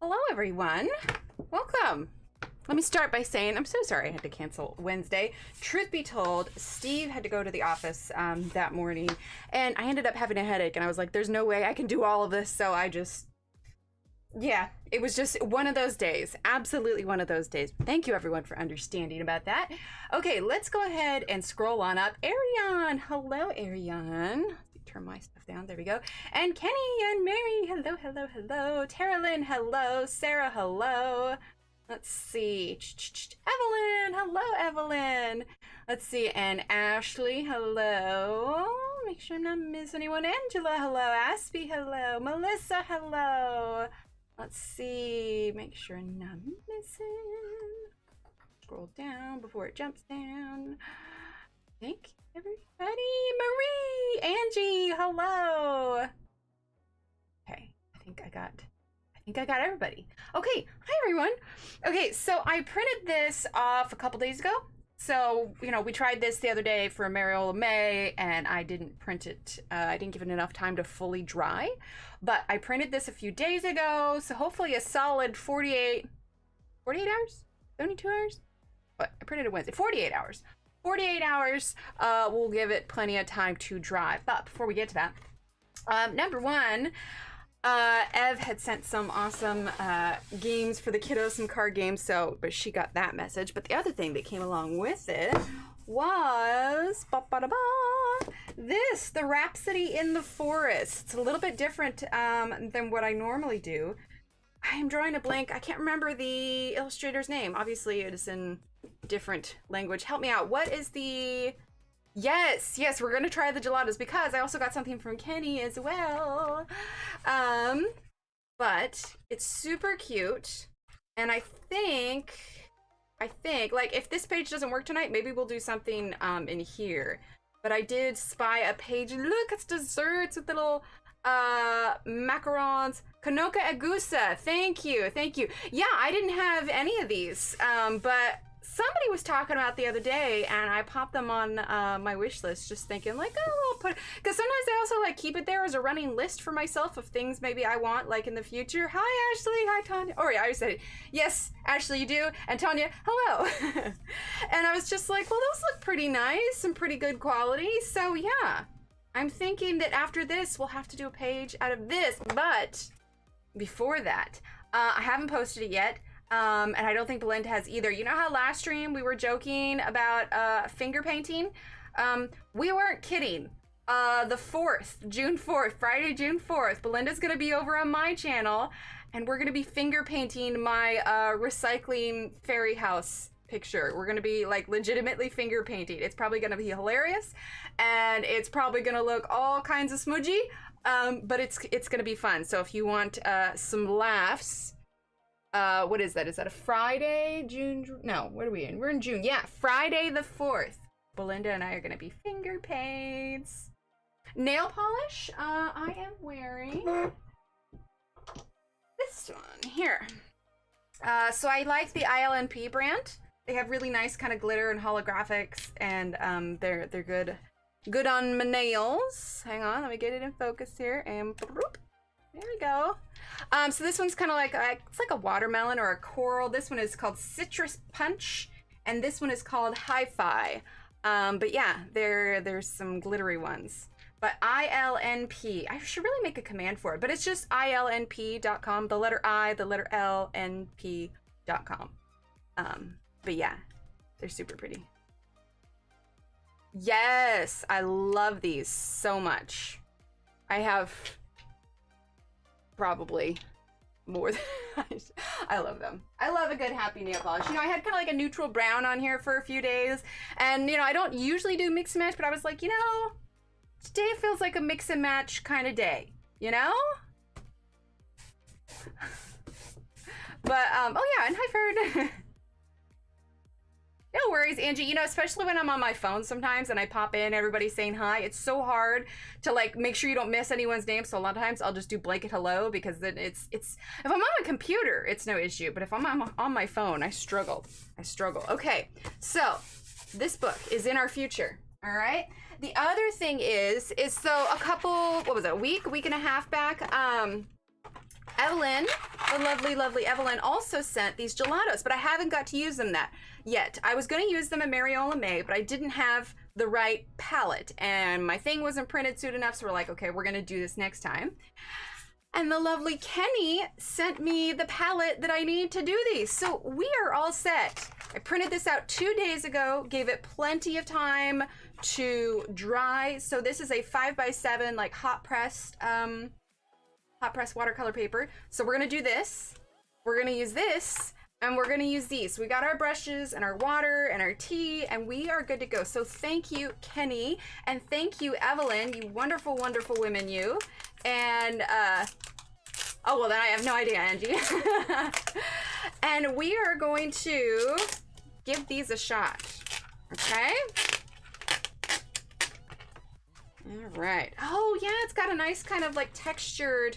Hello, everyone. Welcome. Let me start by saying I'm so sorry I had to cancel Wednesday. Truth be told, Steve had to go to the office that morning, and I ended up having a headache, and I was like, there's no way I can do all of this, so I just... Yeah, it was just one of those days. Absolutely one of those days. Thank you, everyone, for understanding about that. Okay, let's go ahead and scroll on up. Ariane. Hello, Ariane. Turn my stuff down. There we go. And Kenny and Mary. Hello, hello, hello. Tara Lynn. Hello. Sarah. Hello. Let's see. Evelyn. Hello, Evelyn. Let's see. And Ashley. Hello. Make sure I'm not missing anyone. Angela. Hello. Aspie. Hello. Melissa. Hello. Let's see. Make sure I'm not missing. Scroll down before it jumps down. Thank you, everybody. Marie, Angie, hello. Okay, I think I got everybody. Okay, hi everyone. Okay, so I printed this off a couple days ago. So, you know, we tried this the other day for Mariola May, and I didn't print it. I didn't give it enough time to fully dry. But I printed this a few days ago, so hopefully a solid 48 hours? 72 hours? What? I printed it Wednesday. 48 hours. 48 hours will give it plenty of time to dry. But before we get to that, number one, Ev had sent some awesome games for the kiddos, some card games, but she got that message. But the other thing that came along with it was this, the Rhapsody in the Forest. It's a little bit different than what I normally do. I am drawing a blank. I can't remember the illustrator's name. Obviously, it is in different language. Help me out. What is the... Yes, we're gonna try the gelatos because I also got something from Kenny as well. But it's super cute, and I think like if this page doesn't work tonight, maybe we'll do something in here. But I did spy a page. Look, it's desserts with little macarons. Kanoka Agusa, thank you. Yeah, I didn't have any of these, but somebody was talking about the other day, and I popped them on my wish list, just thinking like, oh, I'll put, because sometimes I also like keep it there as a running list for myself of things maybe I want like in the future. Hi Ashley, hi Tanya. Oh yeah, I already said it. Yes, Ashley, you do, and Tanya, hello. And I was just like, well, those look pretty nice and pretty good quality. So yeah, I'm thinking that after this we'll have to do a page out of this, but before that, I haven't posted it yet. And I don't think Belinda has either. You know how last stream we were joking about finger painting? We weren't kidding. The 4th, June 4th, Friday, June 4th, Belinda's gonna be over on my channel, and we're gonna be finger painting my recycling fairy house picture. We're gonna be like legitimately finger painting. It's probably gonna be hilarious, and it's probably gonna look all kinds of smudgy, but it's gonna be fun. So if you want some laughs, what is that? Is that a Friday, June? No, what are we in? We're in June. Yeah, Friday the 4th. Belinda and I are gonna be finger paints. Nail polish, I am wearing this one here. So I like the ILNP brand. They have really nice kind of glitter and holographics, and they're good on my nails. Hang on, let me get it in focus here, and there we go. So this one's kind of like it's like a watermelon or a coral. This one is called Citrus Punch, and this one is called Hi-Fi. But yeah, there's some glittery ones. But ILNP, I should really make a command for it, but it's just ILNP.com, the letter I, the letter L, NP.com. But yeah, they're super pretty. Yes, I love these so much. I have probably more than I love them. I love a good happy nail polish. You know, I had kind of like a neutral brown on here for a few days, and you know, I don't usually do mix and match, but I was like, you know, today feels like a mix and match kind of day, you know? But oh yeah, and hi Ferd. No worries, Angie. You know, especially when I'm on my phone sometimes and I pop in, everybody's saying hi. It's so hard to like make sure you don't miss anyone's name. So a lot of times I'll just do blanket hello, because then it's if I'm on a computer, it's no issue. But if I'm on my phone, I struggle. Okay, so this book is in our future. All right. The other thing is so a couple, what was it, a week and a half back, Evelyn, the lovely, lovely Evelyn, also sent these gelatos, but I haven't got to use them yet. I was going to use them at Mariola May, but I didn't have the right palette, and my thing wasn't printed soon enough, so we're like, okay, we're going to do this next time. And the lovely Kenny sent me the palette that I need to do these. So we are all set. I printed this out 2 days ago, gave it plenty of time to dry. So this is a 5x7, like hot pressed watercolor paper. So we're gonna do this. We're gonna use this, and we're gonna use these. We got our brushes and our water and our tea, and we are good to go. So thank you, Kenny, and thank you, Evelyn, you wonderful, wonderful women, you. And, oh, well, then I have no idea, Angie. And we are going to give these a shot, okay? All right. Oh, yeah, it's got a nice kind of like textured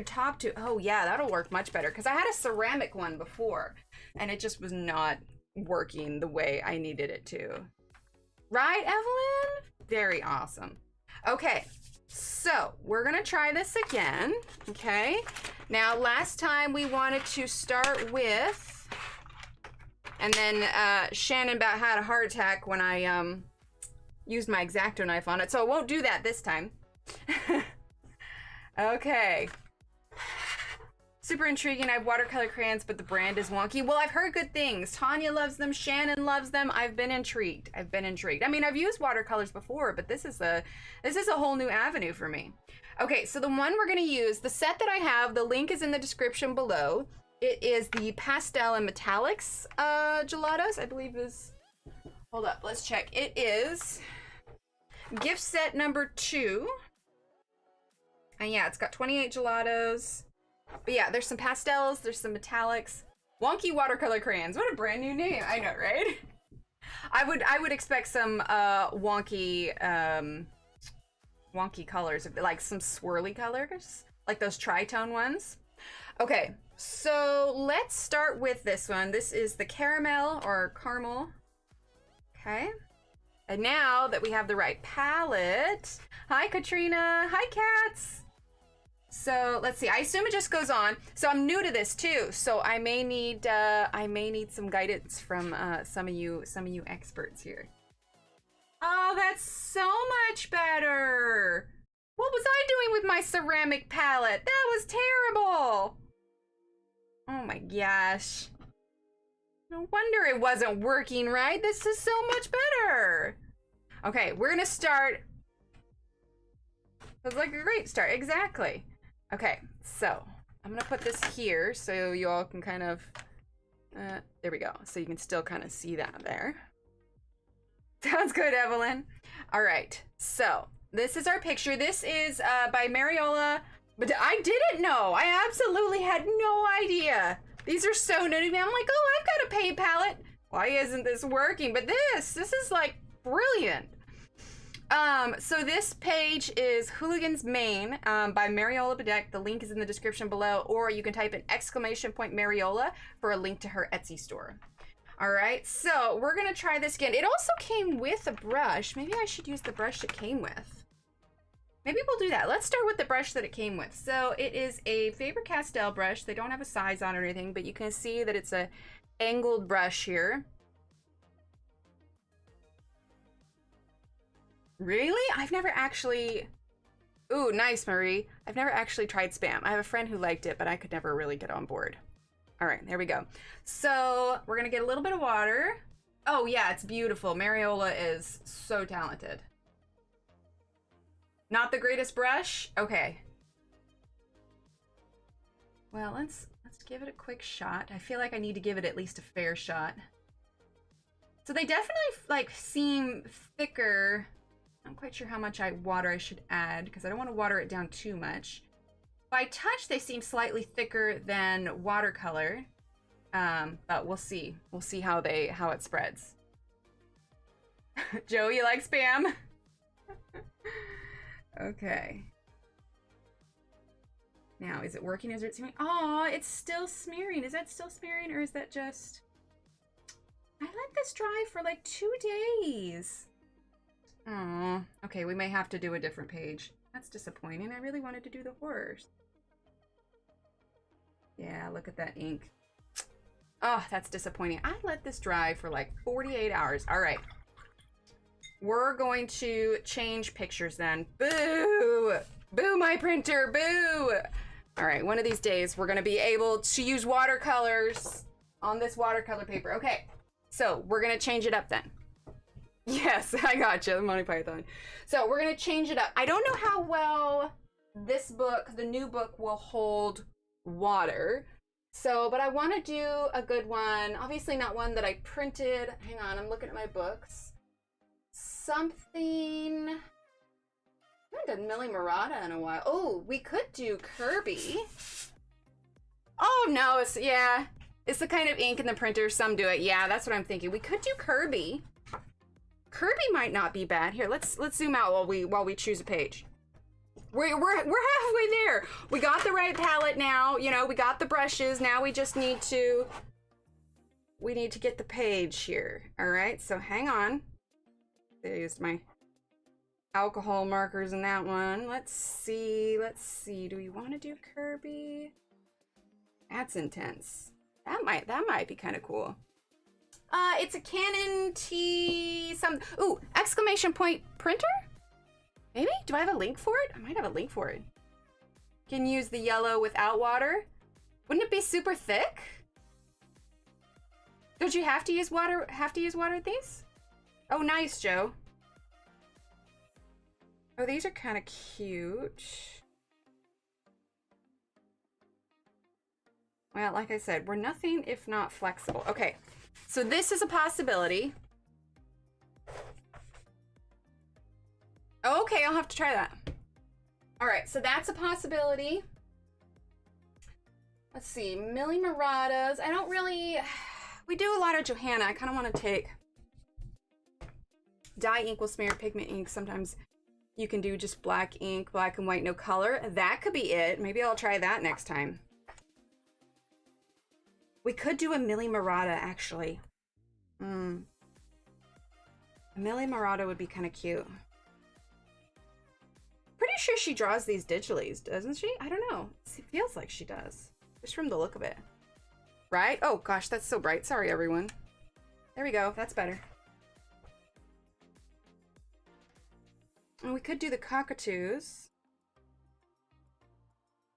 top to, oh yeah, that'll work much better, because I had a ceramic one before, and it just was not working the way I needed it to. Right, Evelyn? Very awesome. Okay. So we're gonna try this again, okay? Now, last time we wanted to start with, and then Shannon about had a heart attack when I used my X-Acto knife on it, so I won't do that this time. Okay. Super intriguing. I have watercolor crayons, but the brand is wonky. Well, I've heard good things. Tanya loves them. Shannon loves them. I've been intrigued. I mean, I've used watercolors before, but this is a whole new avenue for me. Okay, so the one we're gonna use, the set that I have, the link is in the description below. It is the pastel and metallics gelatos, I believe is. Hold up, let's check. It is gift set number 2. And yeah, it's got 28 gelatos. But yeah, there's some pastels, there's some metallics. Wonky watercolor crayons. What a brand new name. I know, right? I would expect some wonky colors, like some swirly colors, like those tritone ones. Okay, so let's start with this one. This is the caramel or caramel. Okay. And now that we have the right palette, hi Katrina, hi cats. So let's see. I assume it just goes on. So I'm new to this too. So I may need some guidance from some of you experts here. Oh, that's so much better. What was I doing with my ceramic palette? That was terrible. Oh my gosh. No wonder it wasn't working right. This is so much better. Okay, we're gonna start. It was like a great start, exactly. Okay, so I'm gonna put this here so you all can kind of, there we go. So you can still kind of see that there. Sounds good, Evelyn. All right, so this is our picture. This is by Mariola, but I didn't know. I absolutely had no idea. These are so new to me. I'm like, oh, I've got a paid palette. Why isn't this working? But this is like brilliant. So this page is Hooligan's Main by Mariola Bedeck. The link is in the description below, or you can type in !Mariola for a link to her Etsy store. All right, so we're gonna try this again. It also came with a brush. Maybe I should use the brush it came with. Maybe we'll do that. Let's start with the brush that it came with. So it is a Faber-Castell brush. They don't have a size on it or anything, but you can see that it's a angled brush here. Really? I've never actually... Ooh, nice, Marie. I've never actually tried Spam. I have a friend who liked it, but I could never really get on board. All right, there we go. So we're gonna get a little bit of water. Oh yeah, it's beautiful. Mariola is so talented. Not the greatest brush? Okay. Well, let's give it a quick shot. I feel like I need to give it at least a fair shot. So they definitely like seem thicker. I'm quite sure how much water I should add because I don't want to water it down too much. By touch, they seem slightly thicker than watercolor, but we'll see. We'll see how it spreads. Joe, you like Spam? Okay. Now, is it working? Is it smearing? Oh, it's still smearing. Is that still smearing, or is that just? I let this dry for like 2 days. Oh, okay, we may have to do a different page. That's disappointing. I really wanted to do the horse. Yeah, look at that ink. Oh, that's disappointing. I let this dry for like 48 hours. All right. We're going to change pictures then. Boo! Boo, my printer, boo! All right, one of these days we're gonna be able to use watercolors on this watercolor paper. Okay, so we're gonna change it up then. Yes, I gotcha, the Monty Python. So we're gonna change it up. I don't know how well this book, the new book, will hold water. So, but I wanna do a good one. Obviously not one that I printed. Hang on, I'm looking at my books. Something, I haven't done Millie Murata in a while. Oh, we could do Kerby. Oh no, it's, yeah. It's the kind of ink in the printer, some do it. Yeah, that's what I'm thinking. We could do Kerby. Kerby might not be bad. Here, let's zoom out while we choose a page. We're halfway there. We got the right palette now, you know, we got the brushes. Now we just need to get the page here. All right, so hang on. I used my alcohol markers in that one. Let's see. Do we want to do Kerby? That's intense. That might be kind of cool. It's a Canon T some. Ooh, exclamation point printer? Maybe? Do I have a link for it? I might have a link for it. Can use the yellow without water. Wouldn't it be super thick? Don't you have to use water? With these? Oh, nice, Joe. Oh, these are kind of cute. Well, like I said, we're nothing if not flexible. Okay, so this is a possibility. Okay, I'll have to try that. All right, so that's a possibility. Let's see, Millie Muratas. I don't really, we do a lot of Johanna. I kind of want to take dye ink will smear pigment ink. Sometimes you can do just black ink, black and white, no color. That could be it. Maybe I'll try that next time. We could do a Millie Murata, actually. A Millie Murata would be kind of cute. Pretty sure she draws these digitally, doesn't she? I don't know. It feels like she does. Just from the look of it. Right? Oh gosh, that's so bright. Sorry, everyone. There we go. That's better. And we could do the cockatoos.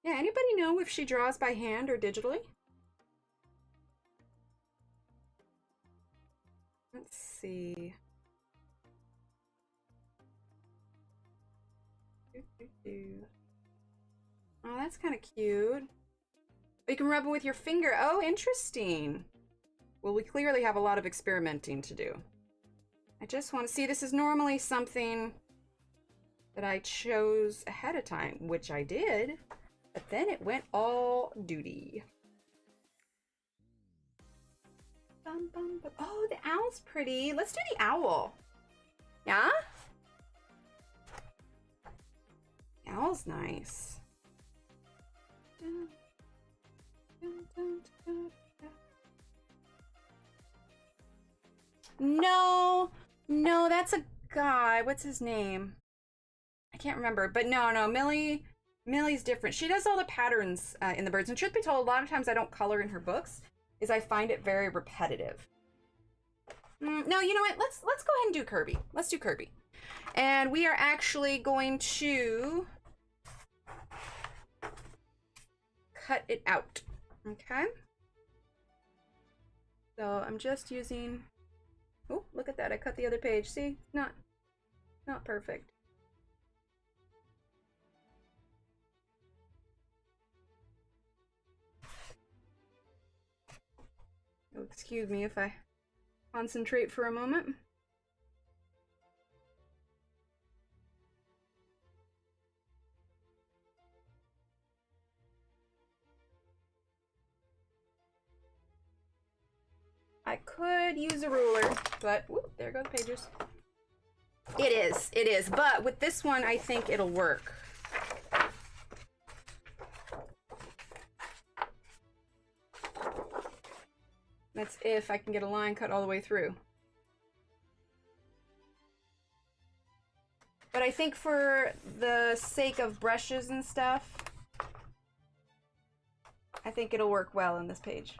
Yeah, anybody know if she draws by hand or digitally? Let's see. Oh, that's kind of cute. You can rub it with your finger. Oh, interesting. Well, we clearly have a lot of experimenting to do. I just want to see, this is normally something that I chose ahead of time, which I did, but then it went all duty. Bum, bum, bum. Oh, the owl's pretty. Let's do the owl. Yeah? The owl's nice. Dun, dun, dun, dun, dun. No, that's a guy. What's his name? I can't remember, but no, Millie's different. She does all the patterns in the birds, and truth be told, a lot of times I don't color in her books, is I find it very repetitive. No, you know what? Let's go ahead and do Kerby. Let's do Kerby, and we are actually going to cut it out. Okay. So I'm just using. Oh, look at that! I cut the other page. See, not perfect. Oh, excuse me if I concentrate for a moment. I could use a ruler, but whoop, there go the pages. It is, but with this one, I think it'll work. That's if I can get a line cut all the way through. But I think for the sake of brushes and stuff, I think it'll work well on this page.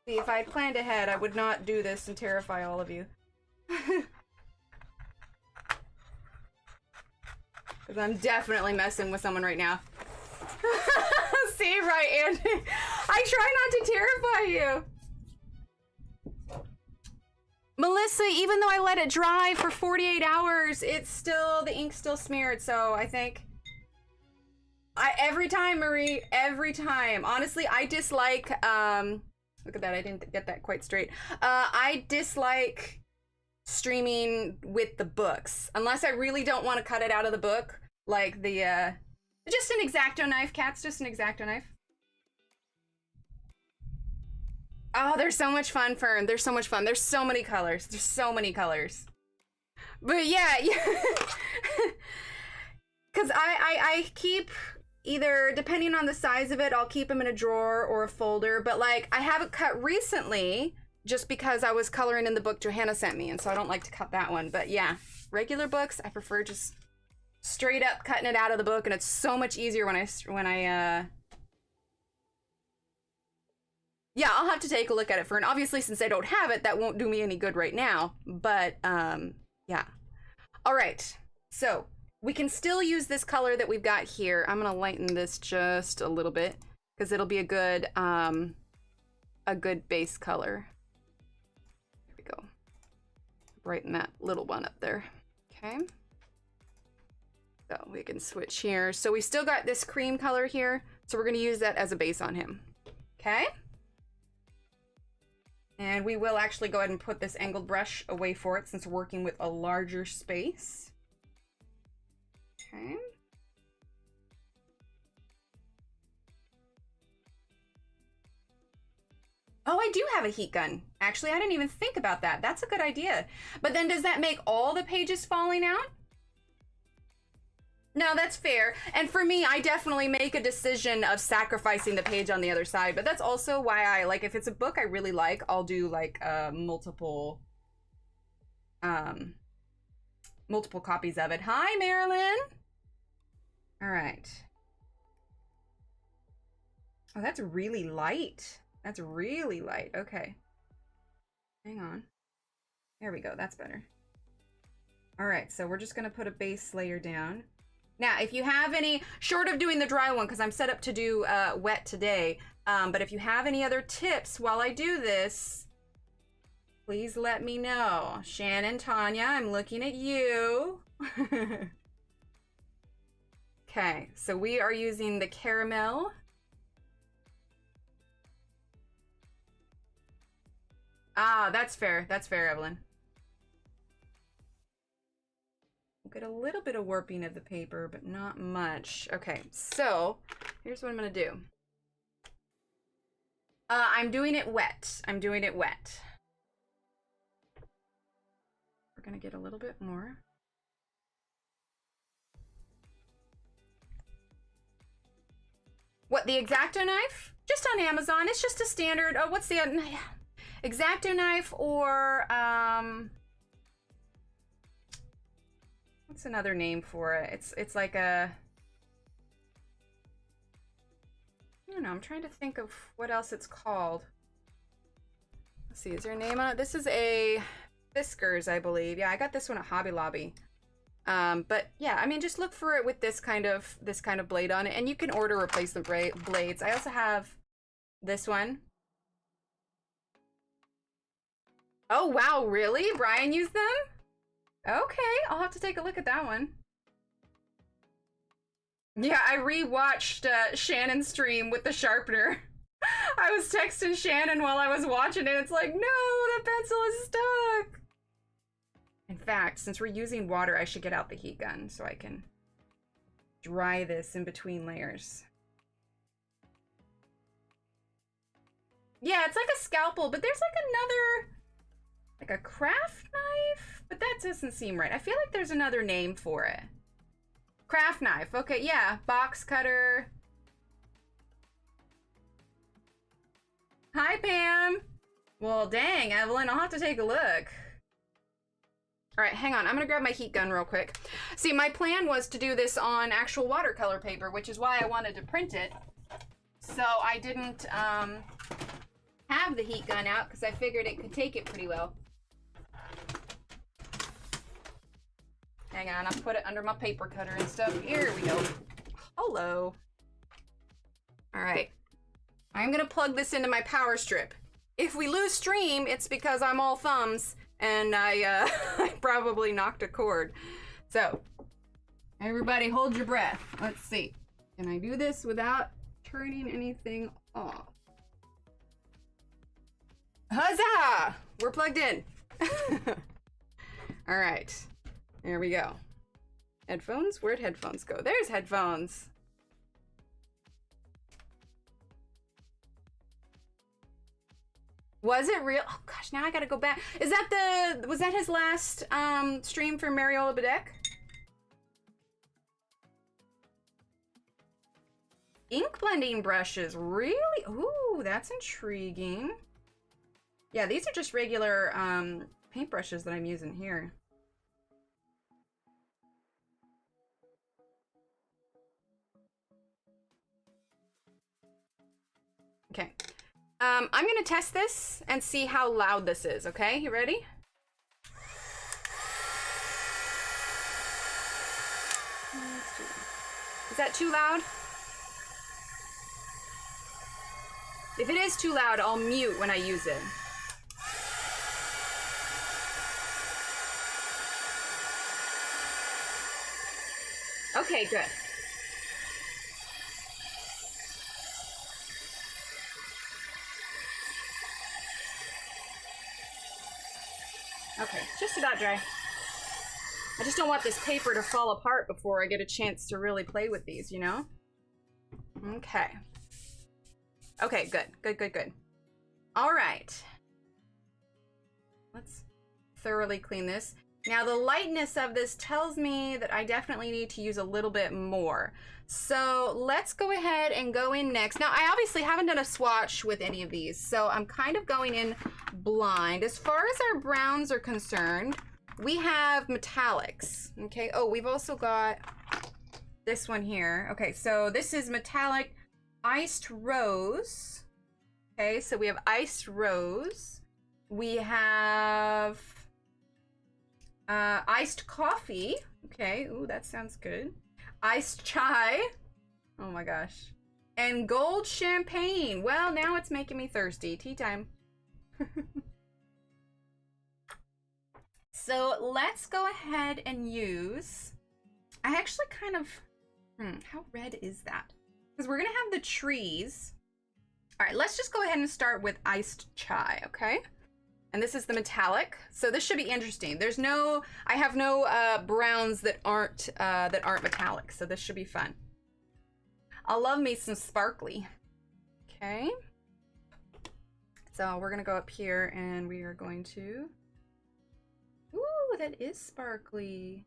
See, if I had planned ahead, I would not do this and terrify all of you. Because I'm definitely messing with someone right now. See, right, Andy? I try not to terrify you. Melissa, even though I let it dry for 48 hours, it's still, the ink's still smeared, so I think... every time, Marie, every time. Honestly, I dislike, look at that, I didn't get that quite straight. I dislike streaming with the books, unless I really don't want to cut it out of the book, like the, just an X-Acto knife, Cats, just an X-Acto knife. Oh, they're so much fun, Fern. They're so much fun. There's so many colors. There's so many colors. But yeah. Because I keep, either, depending on the size of it, I'll keep them in a drawer or a folder. But like, I haven't cut recently just because I was coloring in the book Johanna sent me. And so I don't like to cut that one. But yeah, regular books, I prefer just straight up cutting it out of the book. And it's so much easier when I yeah, I'll have to take a look at it, Fern. Obviously, since I don't have it, that won't do me any good right now. But, yeah. All right. So, we can still use this color that we've got here. I'm going to lighten this just a little bit because it'll be a good base color. There we go. Brighten that little one up there. Okay. So, we can switch here. So, we still got this cream color here. So, we're going to use that as a base on him. Okay. And we will actually go ahead and put this angled brush away for it since we're working with a larger space. Okay. Oh, I do have a heat gun. Actually, I didn't even think about that. That's a good idea. But then does that make all the pages falling out? No, that's fair. And for me, I definitely make a decision of sacrificing the page on the other side. But that's also why I, like, if it's a book I really like, I'll do, like, multiple copies of it. Hi, Marilyn. All right. Oh, that's really light. That's really light. Okay. Hang on. There we go. That's better. All right. So we're just going to put a base layer down. Now, if you have any, short of doing the dry one, because I'm set up to do wet today, but if you have any other tips while I do this, please let me know. Shannon, Tanya, I'm looking at you. Okay, so we are using the caramel. Ah, that's fair. That's fair, Evelyn. Get a little bit of warping of the paper, but not much. Okay, so here's what I'm gonna do. I'm doing it wet. I'm doing it wet. We're gonna get a little bit more. What, the X-Acto knife? Just on Amazon. It's just a standard. Oh, what's the X-Acto knife or what's another name for it? It's like a, I don't know, I'm trying to think of what else it's called. Let's see, is there a name on it? This is a Fiskars, I believe. Yeah, I got this one at Hobby Lobby. But yeah, I mean, just look for it with this kind of blade on it, and you can order replacement blades. I also have this one. Oh wow, really? Brian used them? Okay, I'll have to take a look at that one. Yeah, I rewatched Shannon's stream with the sharpener. I was texting Shannon while I was watching it. It's like, no, the pencil is stuck. In fact, since we're using water, I should get out the heat gun so I can dry this in between layers. Yeah, it's like a scalpel, but there's like another, like a craft knife, but that doesn't seem right. I feel like there's another name for it. Craft knife. Okay, yeah, box cutter. Hi, Pam. Well, dang, Evelyn, I'll have to take a look. All right, hang on. I'm gonna grab my heat gun real quick. See, my plan was to do this on actual watercolor paper, which is why I wanted to print it. So I didn't have the heat gun out because I figured it could take it pretty well. Hang on, I'll put it under my paper cutter and stuff. Here we go. Hello. All right. I'm gonna plug this into my power strip. If we lose stream, it's because I'm all thumbs and I probably knocked a cord. So, everybody hold your breath. Let's see. Can I do this without turning anything off? Huzzah! We're plugged in. All right. There we go. Headphones? Where'd headphones go? There's headphones. Was it real? Oh gosh, now I gotta go back. Is that was that his last stream for Mariola Bedeck? Ink blending brushes, really? Ooh, that's intriguing. Yeah, these are just regular paint brushes that I'm using here. Okay. I'm gonna test this and see how loud this is, okay? You ready? Is that too loud? If it is too loud, I'll mute when I use it. Okay, good. Okay, just about dry. I just don't want this paper to fall apart before I get a chance to really play with these, you know? Okay. Okay, good, good, good, good. All right. Let's thoroughly clean this. Now, the lightness of this tells me that I definitely need to use a little bit more. So let's go ahead and go in next. Now, I obviously haven't done a swatch with any of these, so I'm kind of going in blind. As far as our browns are concerned, we have metallics, okay? Oh, we've also got this one here. Okay, so this is metallic iced rose. Okay, so we have iced rose. We have iced coffee. Okay, ooh, that sounds good. Iced chai. Oh my gosh. And gold champagne. Well, now it's making me thirsty. Tea time. So let's go ahead and use, I actually kind of, how red is that? Because we're gonna have the trees. All right, let's just go ahead and start with iced chai, okay? And this is the metallic, so this should be interesting. There's no, I have no browns that aren't metallic, so this should be fun. I love me some sparkly. Okay. So we're gonna go up here and we are going to, ooh, that is sparkly.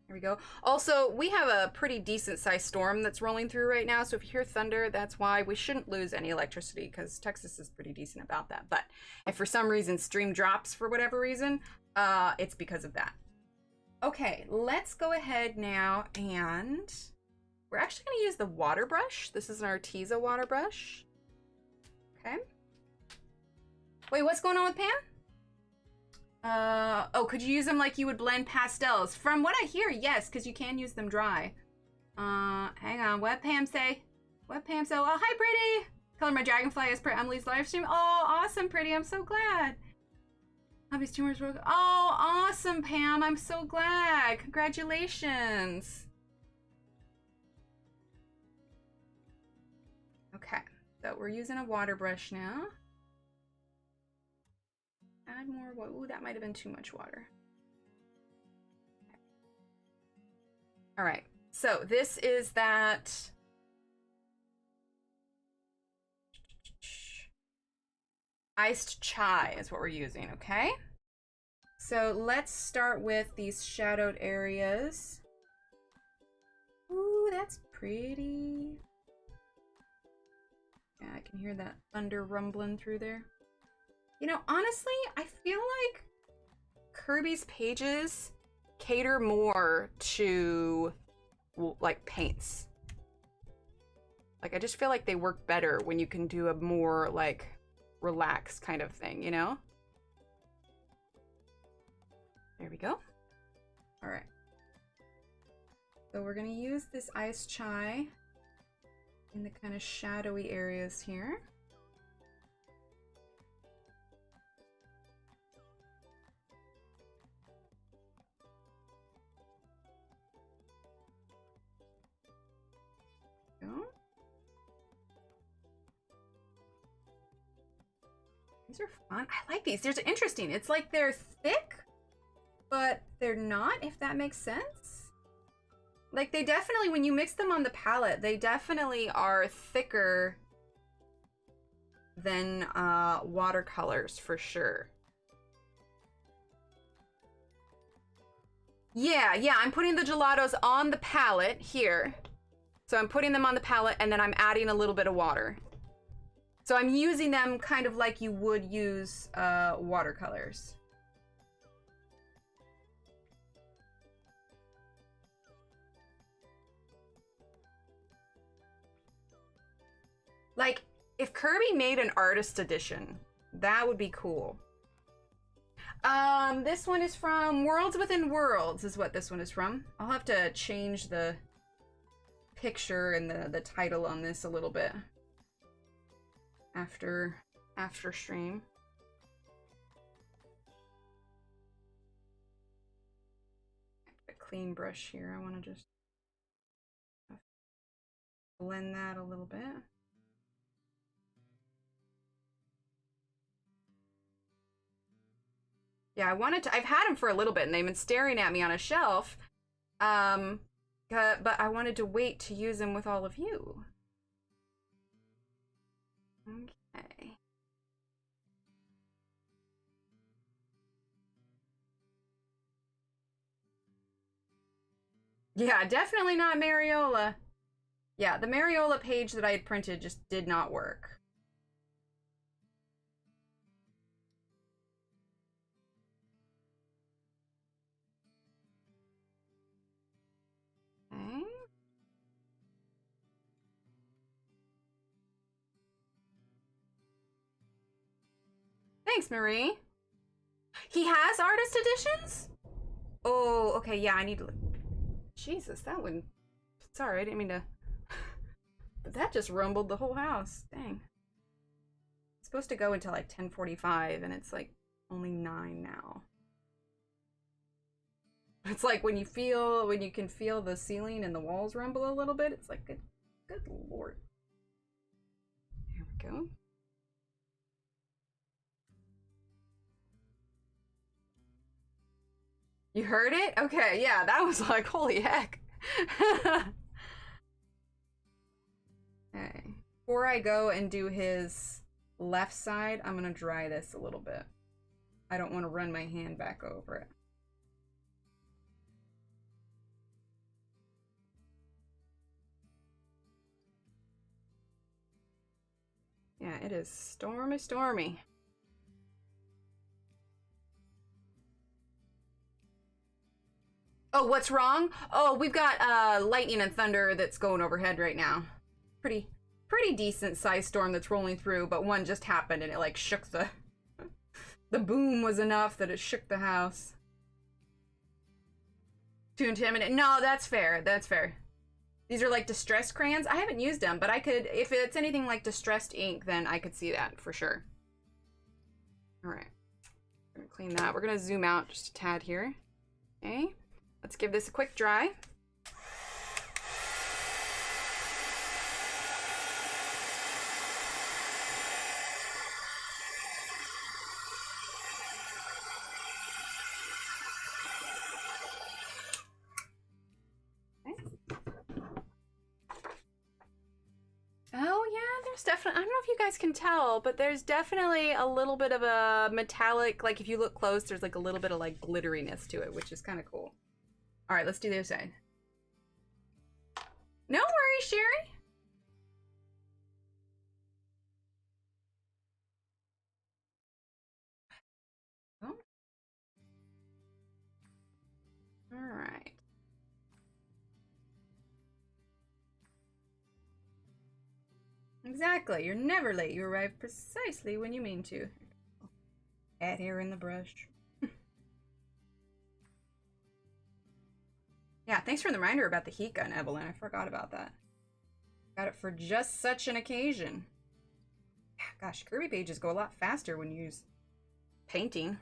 Here we go. Also, we have a pretty decent sized storm that's rolling through right now, so if you hear thunder, that's why. We shouldn't lose any electricity because Texas is pretty decent about that. But if for some reason stream drops for whatever reason, it's because of that. Okay, let's go ahead now and we're actually going to use the water brush. This is an Arteza water brush. Okay. Wait, what's going on with Pam? Oh, could you use them like you would blend pastels? From what I hear, yes, because you can use them dry. Hang on, what Pam say? What Pam say? Oh, hi, Pretty! Color my dragonfly as per Emily's live stream. Oh, awesome, Pretty, I'm so glad. Hobbies, tumors, oh, awesome, Pam, I'm so glad. Congratulations. Okay, so we're using a water brush now. Add more water. Ooh, that might have been too much water. Okay. All right, so this is that iced chai is what we're using, okay? So let's start with these shadowed areas. Ooh, that's pretty. Yeah, I can hear that thunder rumbling through there. You know, honestly, I feel like Kerby's pages cater more to, like, paints. Like, I just feel like they work better when you can do a more, like, relaxed kind of thing, you know? There we go. All right. So we're gonna use this ice chai in the kind of shadowy areas here. Go. These are fun. I like these. They're interesting. It's like they're thick, but they're not, if that makes sense. Like, they definitely, when you mix them on the palette, they definitely are thicker than watercolors, for sure. Yeah, I'm putting the gelatos on the palette here. So I'm putting them on the palette, and then I'm adding a little bit of water. So I'm using them kind of like you would use watercolors. Like, if Kerby made an artist edition, that would be cool. This one is from Worlds Within Worlds is what this one is from. I'll have to change the picture and the title on this a little bit after stream. A clean brush here. I want to just blend that a little bit. Yeah, I've had them for a little bit and they've been staring at me on a shelf. But I wanted to wait to use them with all of you. Okay. Yeah, definitely not Mariola. Yeah, the Mariola page that I had printed just did not work. Okay. Thanks, Marie. He has artist editions? Oh, okay, yeah, I need to... Jesus, that one... Sorry, I didn't mean to... But that just rumbled the whole house. Dang. It's supposed to go until like 10:45, and it's like only 9 now. It's like when you can feel the ceiling and the walls rumble a little bit, it's like, good lord. Here we go. You heard it? Okay, yeah, that was like, holy heck. Okay. Before I go and do his left side, I'm gonna dry this a little bit. I don't want to run my hand back over it. Yeah, it is stormy. Oh, what's wrong? Oh, we've got lightning and thunder that's going overhead right now. Pretty decent sized storm that's rolling through, but one just happened and it like shook the boom was enough that it shook the house. Too intimidating. No, that's fair. That's fair. These are like distressed crayons. I haven't used them, but I could, if it's anything like distressed ink, then I could see that for sure. All right, we're gonna clean that. We're gonna zoom out just a tad here. Okay, let's give this a quick dry. Oh yeah, there's definitely, I don't know if you guys can tell, but there's definitely a little bit of a metallic, like if you look close, there's like a little bit of like glitteriness to it, which is kind of cool. All right, let's do the other side. No worries, Sherry. Exactly. You're never late. You arrive precisely when you mean to. Cat hair in the brush. Yeah, thanks for the reminder about the heat gun, Evelyn. I forgot about that. Got it for just such an occasion. Gosh, Kerby pages go a lot faster when you use painting.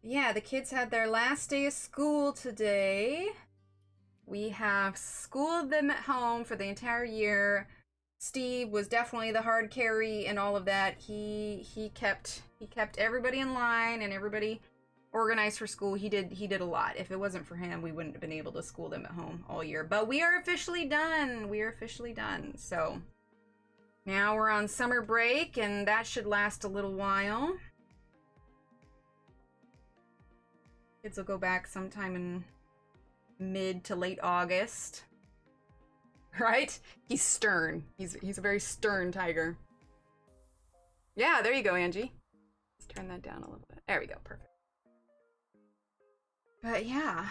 Yeah, the kids had their last day of school today. We have schooled them at home for the entire year. Steve was definitely the hard carry and all of that. He kept everybody in line and everybody organized for school. He did a lot. If it wasn't for him, we wouldn't have been able to school them at home all year. But we are officially done. We are officially done. So now we're on summer break, and that should last a little while. Kids will go back sometime in mid to late August. Right? He's stern. He's a very stern tiger. Yeah, there you go, Angie. Let's turn that down a little bit. There we go, perfect. But yeah.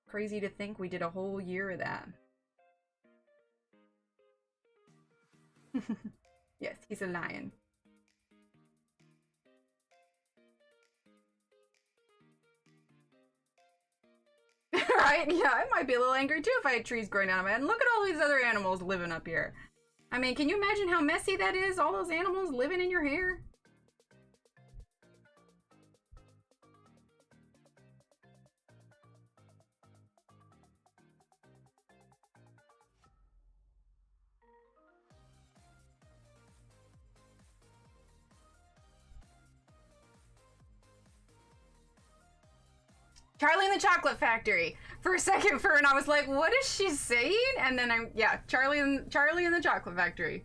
Crazy to think we did a whole year of that. Yes, he's a lion. Right? Yeah, I might be a little angry too if I had trees growing out of my head. And look at all these other animals living up here. I mean, can you imagine how messy that is? All those animals living in your hair? Charlie in the Chocolate Factory. For a second, Fern, I was like, what is she saying? And then yeah, Charlie in the Chocolate Factory.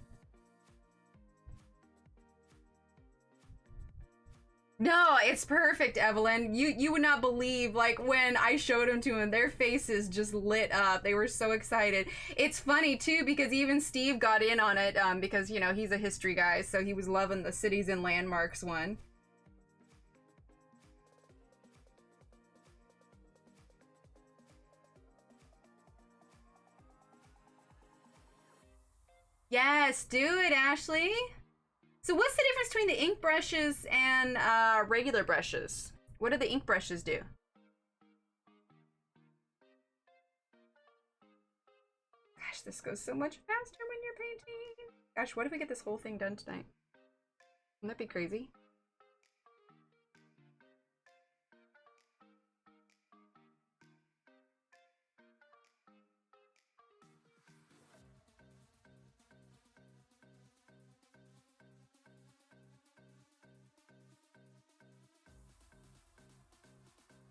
No, it's perfect, Evelyn. You would not believe, like, when I showed them to them, their faces just lit up. They were so excited. It's funny, too, because even Steve got in on it, because, you know, he's a history guy, so he was loving the Cities and Landmarks one. Yes, do it, Ashley. So what's the difference between the ink brushes and regular brushes? What do the ink brushes do? Gosh, this goes so much faster when you're painting. Gosh, what if we get this whole thing done tonight? Wouldn't that be crazy?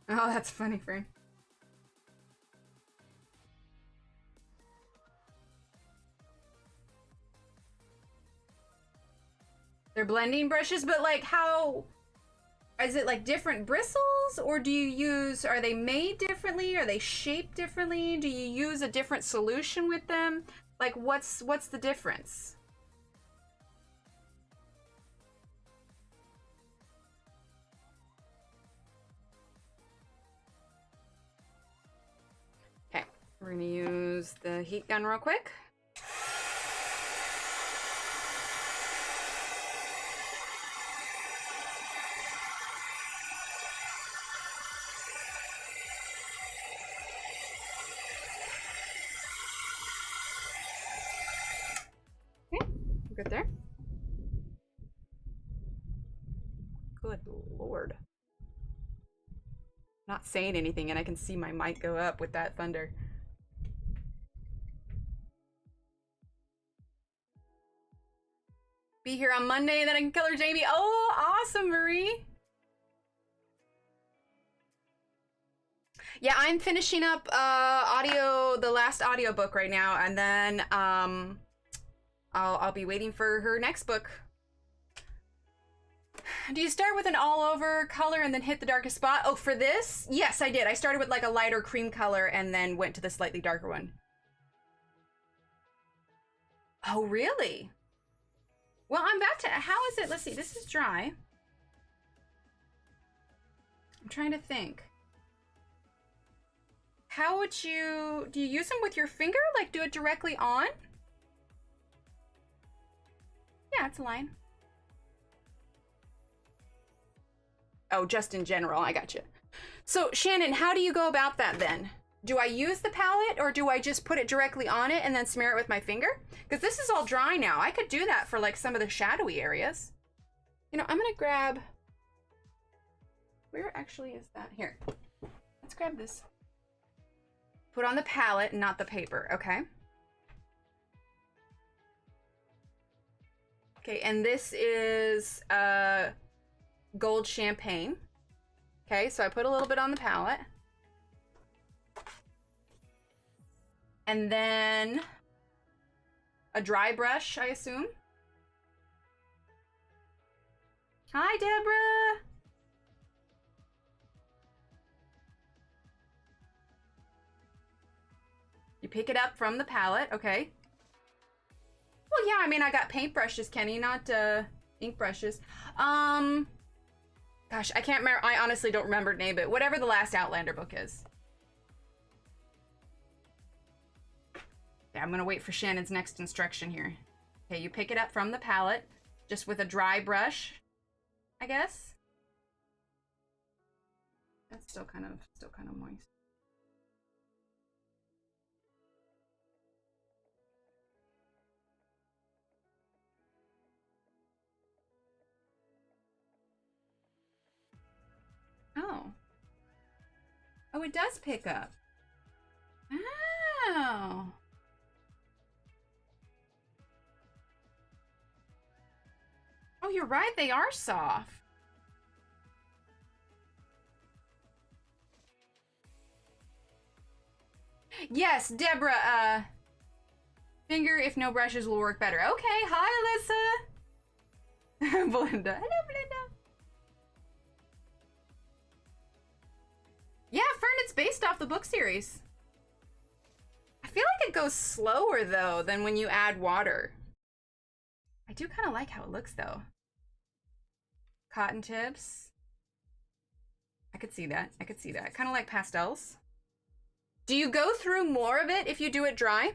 Oh, that's funny, Fern. They're blending brushes, but like how... Is it like different bristles, or do you use... Are they made differently? Are they shaped differently? Do you use a different solution with them? Like, what's the difference? Okay, we're gonna use the heat gun real quick. Good there. Good Lord. Not saying anything, and I can see my mic go up with that thunder. Be here on Monday, and then I can color Jamie. Oh, awesome, Marie. Yeah, I'm finishing up the last audiobook right now, and then I'll be waiting for her next book. Do you start with an all-over color and then hit the darkest spot? Oh, for this? Yes, I did. I started with like a lighter cream color and then went to the slightly darker one. Oh, really? Well, I'm about to, how is it? Let's see, this is dry. I'm trying to think. How would you, do you use them with your finger? Like do it directly on? Yeah, it's a line. Oh, just in general, I got you. So Shannon, how do you go about that then? Do I use the palette or do I just put it directly on it and then smear it with my finger? Because this is all dry now. I could do that for like some of the shadowy areas. You know, I'm gonna grab, where actually is that? Here, let's grab this. Put on the palette, not the paper, okay? Okay, and this is gold champagne. Okay, so I put a little bit on the palette. And then a dry brush, I assume. Hi, Deborah. You pick it up from the palette, okay. Well, yeah, I mean, I got paint brushes, Kenny, not ink brushes. Gosh, I can't remember. I honestly don't remember the name, but whatever the last Outlander book is. Yeah, I'm gonna wait for Shannon's next instruction here. Okay, you pick it up from the palette, just with a dry brush, I guess. That's still kind of moist. Oh. Oh, it does pick up. Oh. Oh, you're right, they are soft. Yes, Deborah, finger if no brushes will work better. Okay, hi, Alyssa. Belinda. Hello, Belinda. Yeah, Fern, it's based off the book series. I feel like it goes slower, though, than when you add water. I do kind of like how it looks, though. Cotton tips. I could see that. I could see that. Kind of like pastels. Do you go through more of it if you do it dry?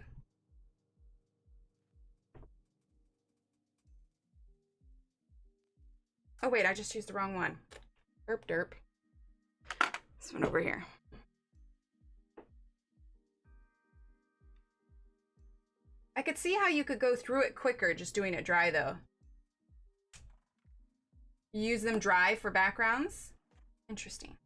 Oh, wait, I just used the wrong one. Derp, derp. This one over here. I could see how you could go through it quicker just doing it dry, though. You use them dry for backgrounds? Interesting.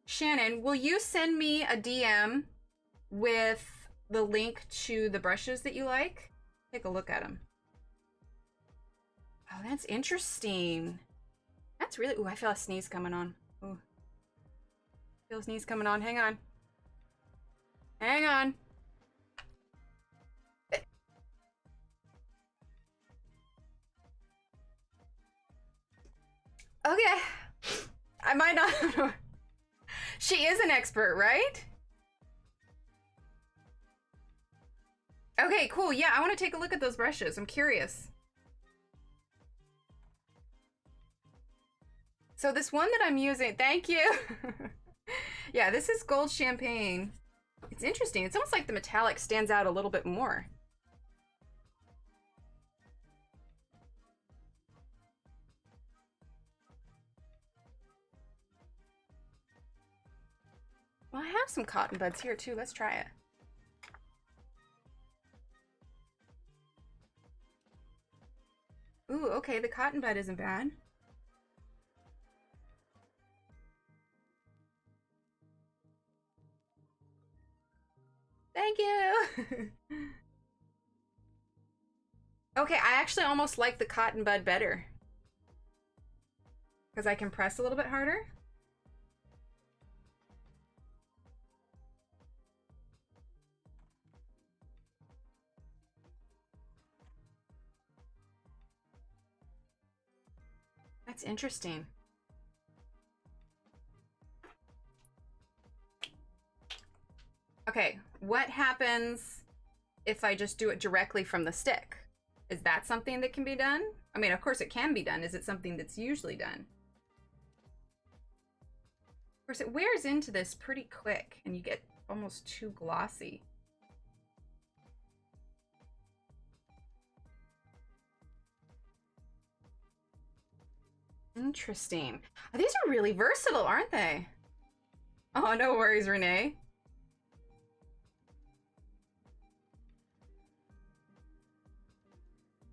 Shannon, will you send me a DM with the link to the brushes that you like? Take a look at them. Oh, that's interesting. That's really... Ooh, I feel a sneeze coming on. Ooh. Feel a sneeze coming on. Hang on. Hang on. Okay. I might not... She is an expert, right? Okay, cool. Yeah, I want to take a look at those brushes. I'm curious. So this one that I'm using, thank you. Yeah, this is gold champagne. It's interesting. It's almost like the metallic stands out a little bit more. Well, I have some cotton buds here too. Let's try it. Ooh, okay, the cotton bud isn't bad. Thank you. Okay, I actually almost like the cotton bud better. Because I can press a little bit harder. That's interesting. what happens if I just do it directly from the stick? Is that something that can be done? I mean, of course it can be done. Is it something that's usually done? Of course, it wears into this pretty quick and you get almost too glossy. Interesting. These are really versatile, aren't they? Oh, no worries, Renee.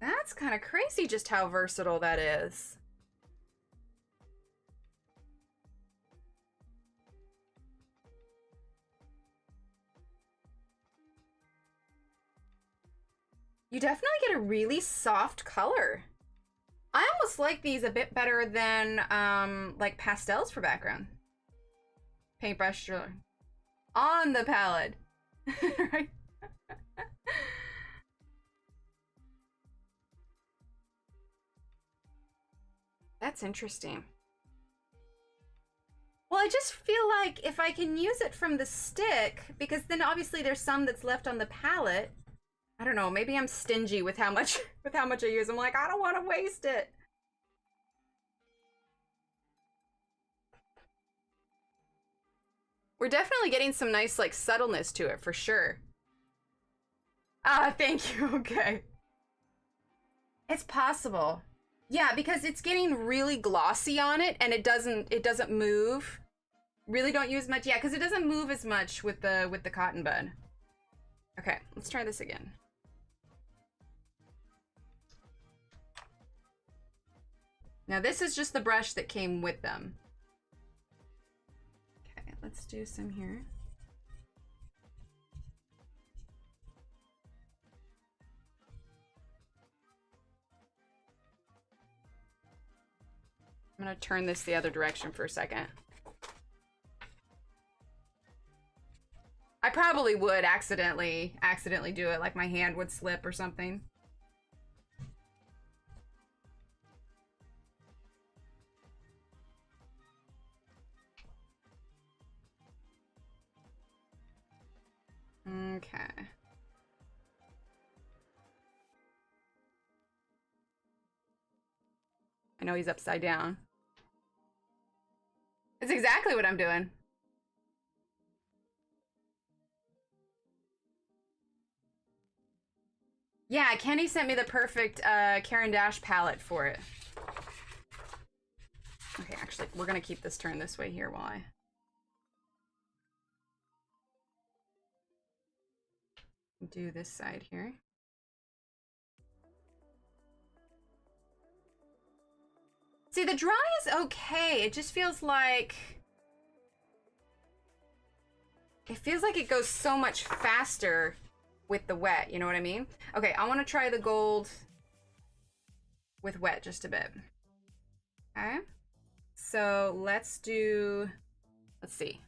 That's kind of crazy just how versatile that is. You definitely get a really soft color. I almost like these a bit better than like pastels for background. Paintbrush on the palette. Right? That's interesting. Well, I just feel like if I can use it from the stick, because then obviously there's some that's left on the palette. I don't know, maybe I'm stingy with how much I use. I'm like, I don't want to waste it. We're definitely getting some nice like subtleness to it for sure. Ah, thank you. Okay. It's possible. Yeah, because it's getting really glossy on it and it doesn't move. Really don't use much. Yeah, because it doesn't move as much with the cotton bud. Okay, let's try this again. Now this is just the brush that came with them. Okay, let's do some here. I'm gonna turn this the other direction for a second. I probably would accidentally do it, like my hand would slip or something. Okay. I know he's upside down. It's exactly what I'm doing. Yeah, Kenny sent me the perfect Karen Dash palette for it. Okay, actually, we're gonna keep this turned this way here while I... do this side here. See, the dry is okay. It just feels like... it feels like it goes so much faster with the wet, you know what I mean? Okay, I want to try the gold with wet just a bit. Okay. So let's do... let's see.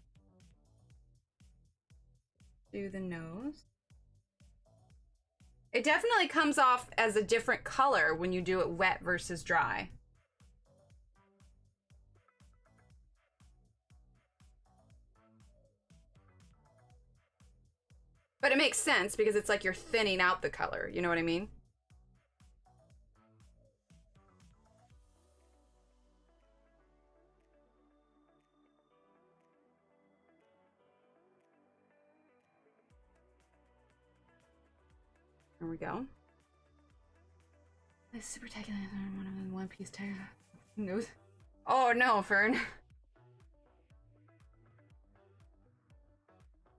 Do the nose. It definitely comes off as a different color when you do it wet versus dry. But it makes sense because it's like you're thinning out the color, you know what I mean? There we go. This super tight one piece tire. Nose. Oh no, Fern.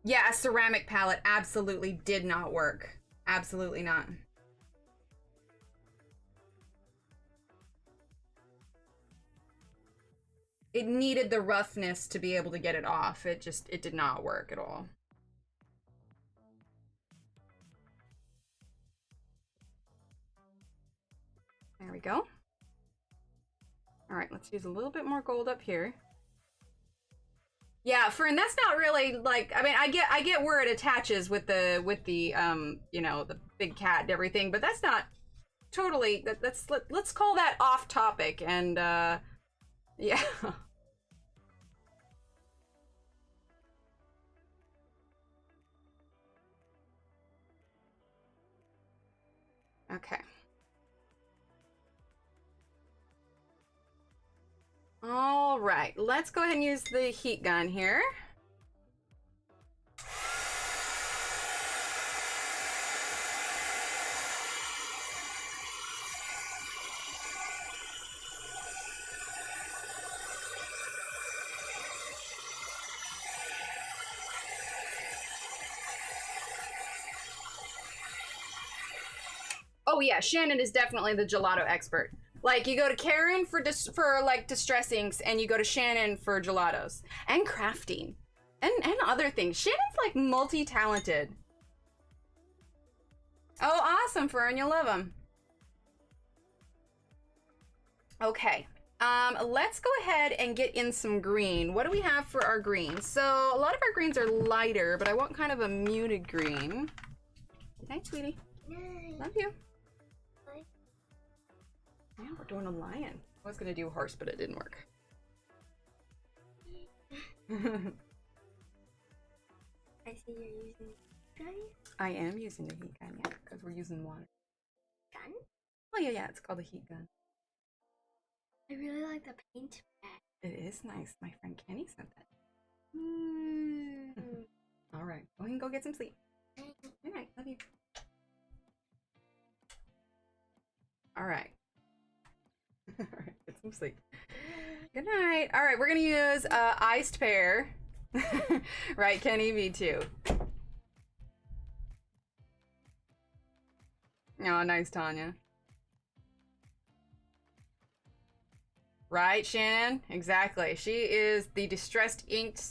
Yeah, a ceramic palette absolutely did not work. Absolutely not. It needed the roughness to be able to get it off. It did not work at all. There we go. All right, let's use a little bit more gold up here. Yeah, Fern, that's not really like, I mean, I get where it attaches with the you know, the big cat and everything, but that's not totally, let's call that off topic. And yeah. Okay. All right, let's go ahead and use the heat gun here. Oh yeah, Shannon is definitely the gelato expert. Like, you go to Karen for like distress inks, and you go to Shannon for gelatos and crafting and other things. Shannon's like multi-talented. Oh, awesome, Fern, you'll love them. Okay, let's go ahead and get in some green. What do we have for our green? So a lot of our greens are lighter, but I want kind of a muted green. Hey, sweetie. Love you. Yeah, we're doing a lion. I was gonna do a horse, but it didn't work. I see you're using heat gun. I am using the heat gun, yeah, because we're using water. Gun? Oh yeah, it's called a heat gun. I really like the paint bag. It is nice. My friend Kenny sent that. All right, go ahead and go get some sleep. Good night. Love you. All right. All right, get some sleep. Good night. All right, we're gonna use iced pear. Right, Kenny, me too. Oh, nice, Tanya. Right, Shannon? Exactly. She is the distressed ink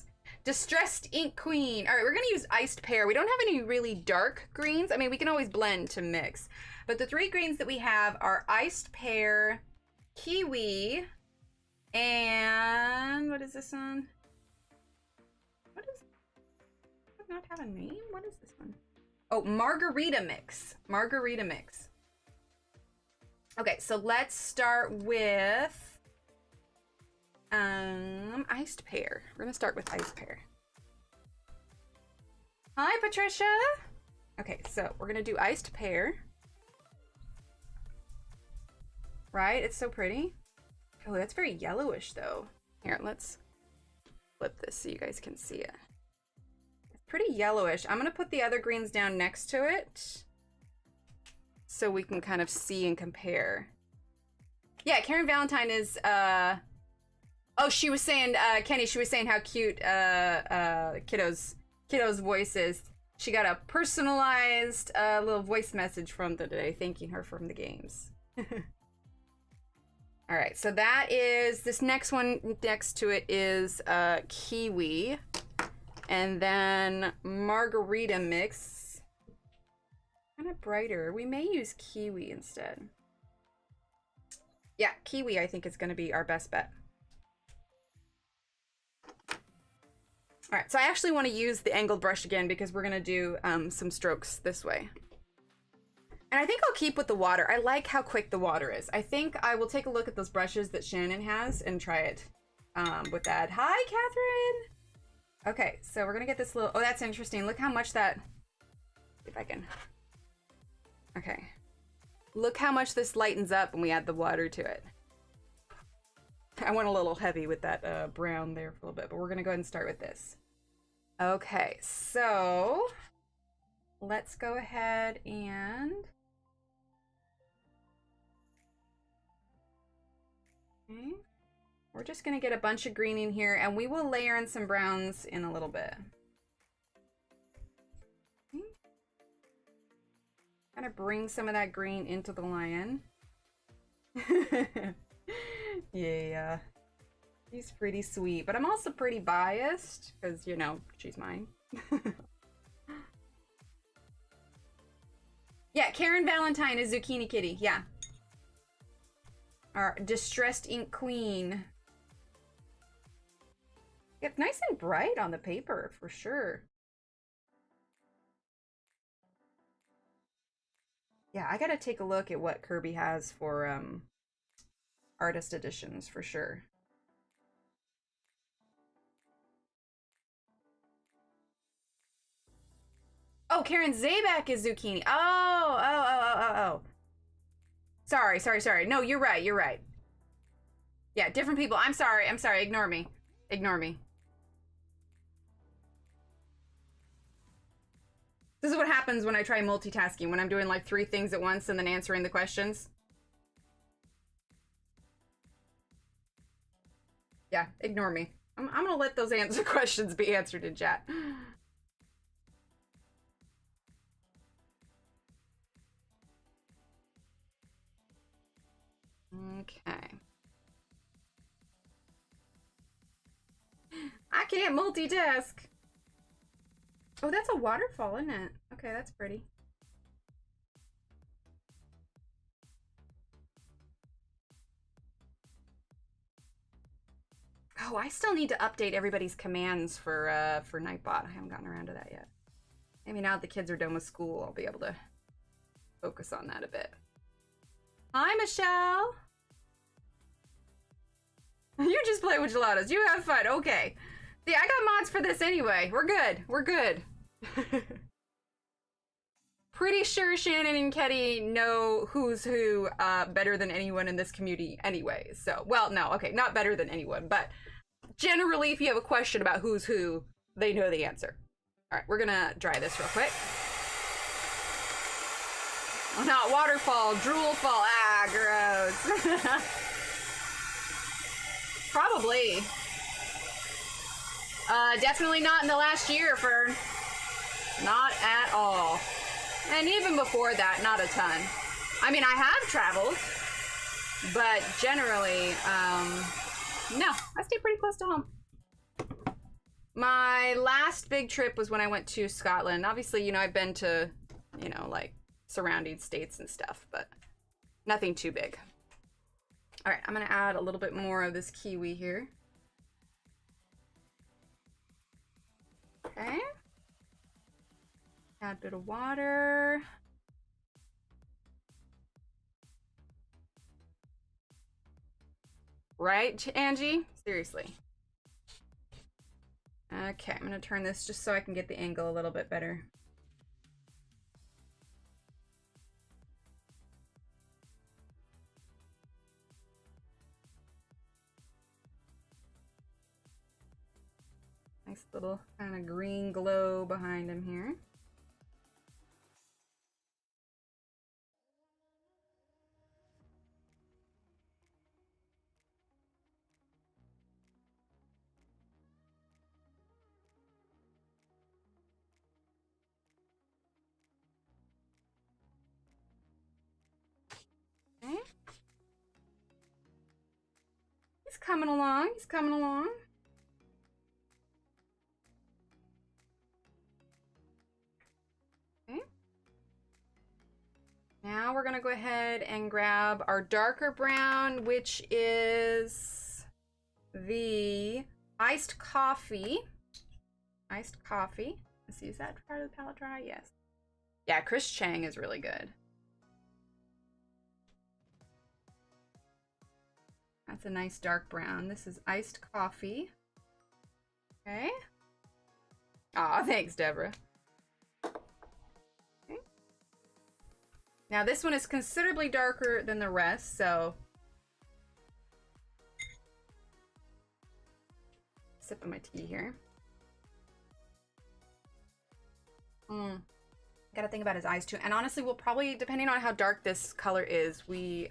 queen. All right, we're gonna use iced pear. We don't have any really dark greens. I mean, we can always blend to mix. But the three greens that we have are iced pear, kiwi, and what is this one? What is, does it not have a name? What is this one? Oh, margarita mix. Margarita mix. Okay, so let's start with iced pear. We're gonna start with iced pear. Hi, Patricia. Okay, so we're gonna do iced pear. Right, it's so pretty. Oh, that's very yellowish though. Here, let's flip this so you guys can see it. It's pretty yellowish. I'm gonna put the other greens down next to it so we can kind of see and compare. Yeah, Karen Valentine is, oh, she was saying, Kenny, she was saying how cute Kiddo's voice is. She got a personalized little voice message from today, thanking her from the games. All right, so that is, this next one next to it is kiwi. And then margarita mix. Kind of brighter. We may use kiwi instead. Yeah, kiwi I think is gonna be our best bet. All right, so I actually want to use the angled brush again because we're gonna do some strokes this way. And I think I'll keep with the water. I like how quick the water is. I think I will take a look at those brushes that Shannon has and try it with that. Hi, Catherine. Okay, so we're gonna get this little, oh, that's interesting. Look how much that, if I can. Okay. Look how much this lightens up when we add the water to it. I went a little heavy with that brown there for a little bit, but we're gonna go ahead and start with this. Okay, so let's go ahead and okay. We're just gonna get a bunch of green in here and we will layer in some browns in a little bit. Okay. Kind of bring some of that green into the lion. Yeah. She's pretty sweet, but I'm also pretty biased because, you know, she's mine. Yeah, Karen Valentine is Zucchini Kitty. Yeah. Our distressed ink queen. It's nice and bright on the paper for sure. Yeah, I gotta take a look at what Kerby has for artist editions for sure. Oh, Karen Zabak is Zucchini. Oh. Sorry. No, you're right. Yeah, different people. I'm sorry. Ignore me. This is what happens when I try multitasking, when I'm doing like 3 things at once and then answering the questions. Yeah, ignore me. I'm gonna let those questions be answered in chat. Okay. I can't multitask. Oh, that's a waterfall, isn't it? Okay, that's pretty. Oh, I still need to update everybody's commands for Nightbot. I haven't gotten around to that yet. Maybe now that the kids are done with school, I'll be able to focus on that a bit. Hi, Michelle. You just play with Gelatos. You have fun. Okay. See, I got mods for this anyway. We're good. Pretty sure Shannon and Ketty know who's who better than anyone in this community anyway. So, well, no, okay, not better than anyone, but generally if you have a question about who's who, they know the answer. All right, we're gonna dry this real quick. Not waterfall, drool fall. Ah, gross. Probably. Definitely not in the last year, Fern. Not at all. And even before that, not a ton. I mean, I have traveled, but generally, no, I stay pretty close to home. My last big trip was when I went to Scotland. Obviously, you know, I've been to, you know, like surrounding states and stuff, but nothing too big. All right, I'm gonna add a little bit more of this kiwi here. Okay. Add a bit of water. Right, Angie? Seriously. Okay, I'm gonna turn this just so I can get the angle a little bit better. Nice little kind of green glow behind him here. Okay. He's coming along. Okay. Now we're gonna go ahead and grab our darker brown, which is the iced coffee. Let's see, is that part of the palette dry? Yes. Yeah, Chris Chang is really good. That's a nice dark brown. This is iced coffee. Okay. Aw, thanks, Deborah. Okay. Now this one is considerably darker than the rest, so sip of my tea here. Gotta think about his eyes too. And honestly, we'll probably, depending on how dark this color is, we'll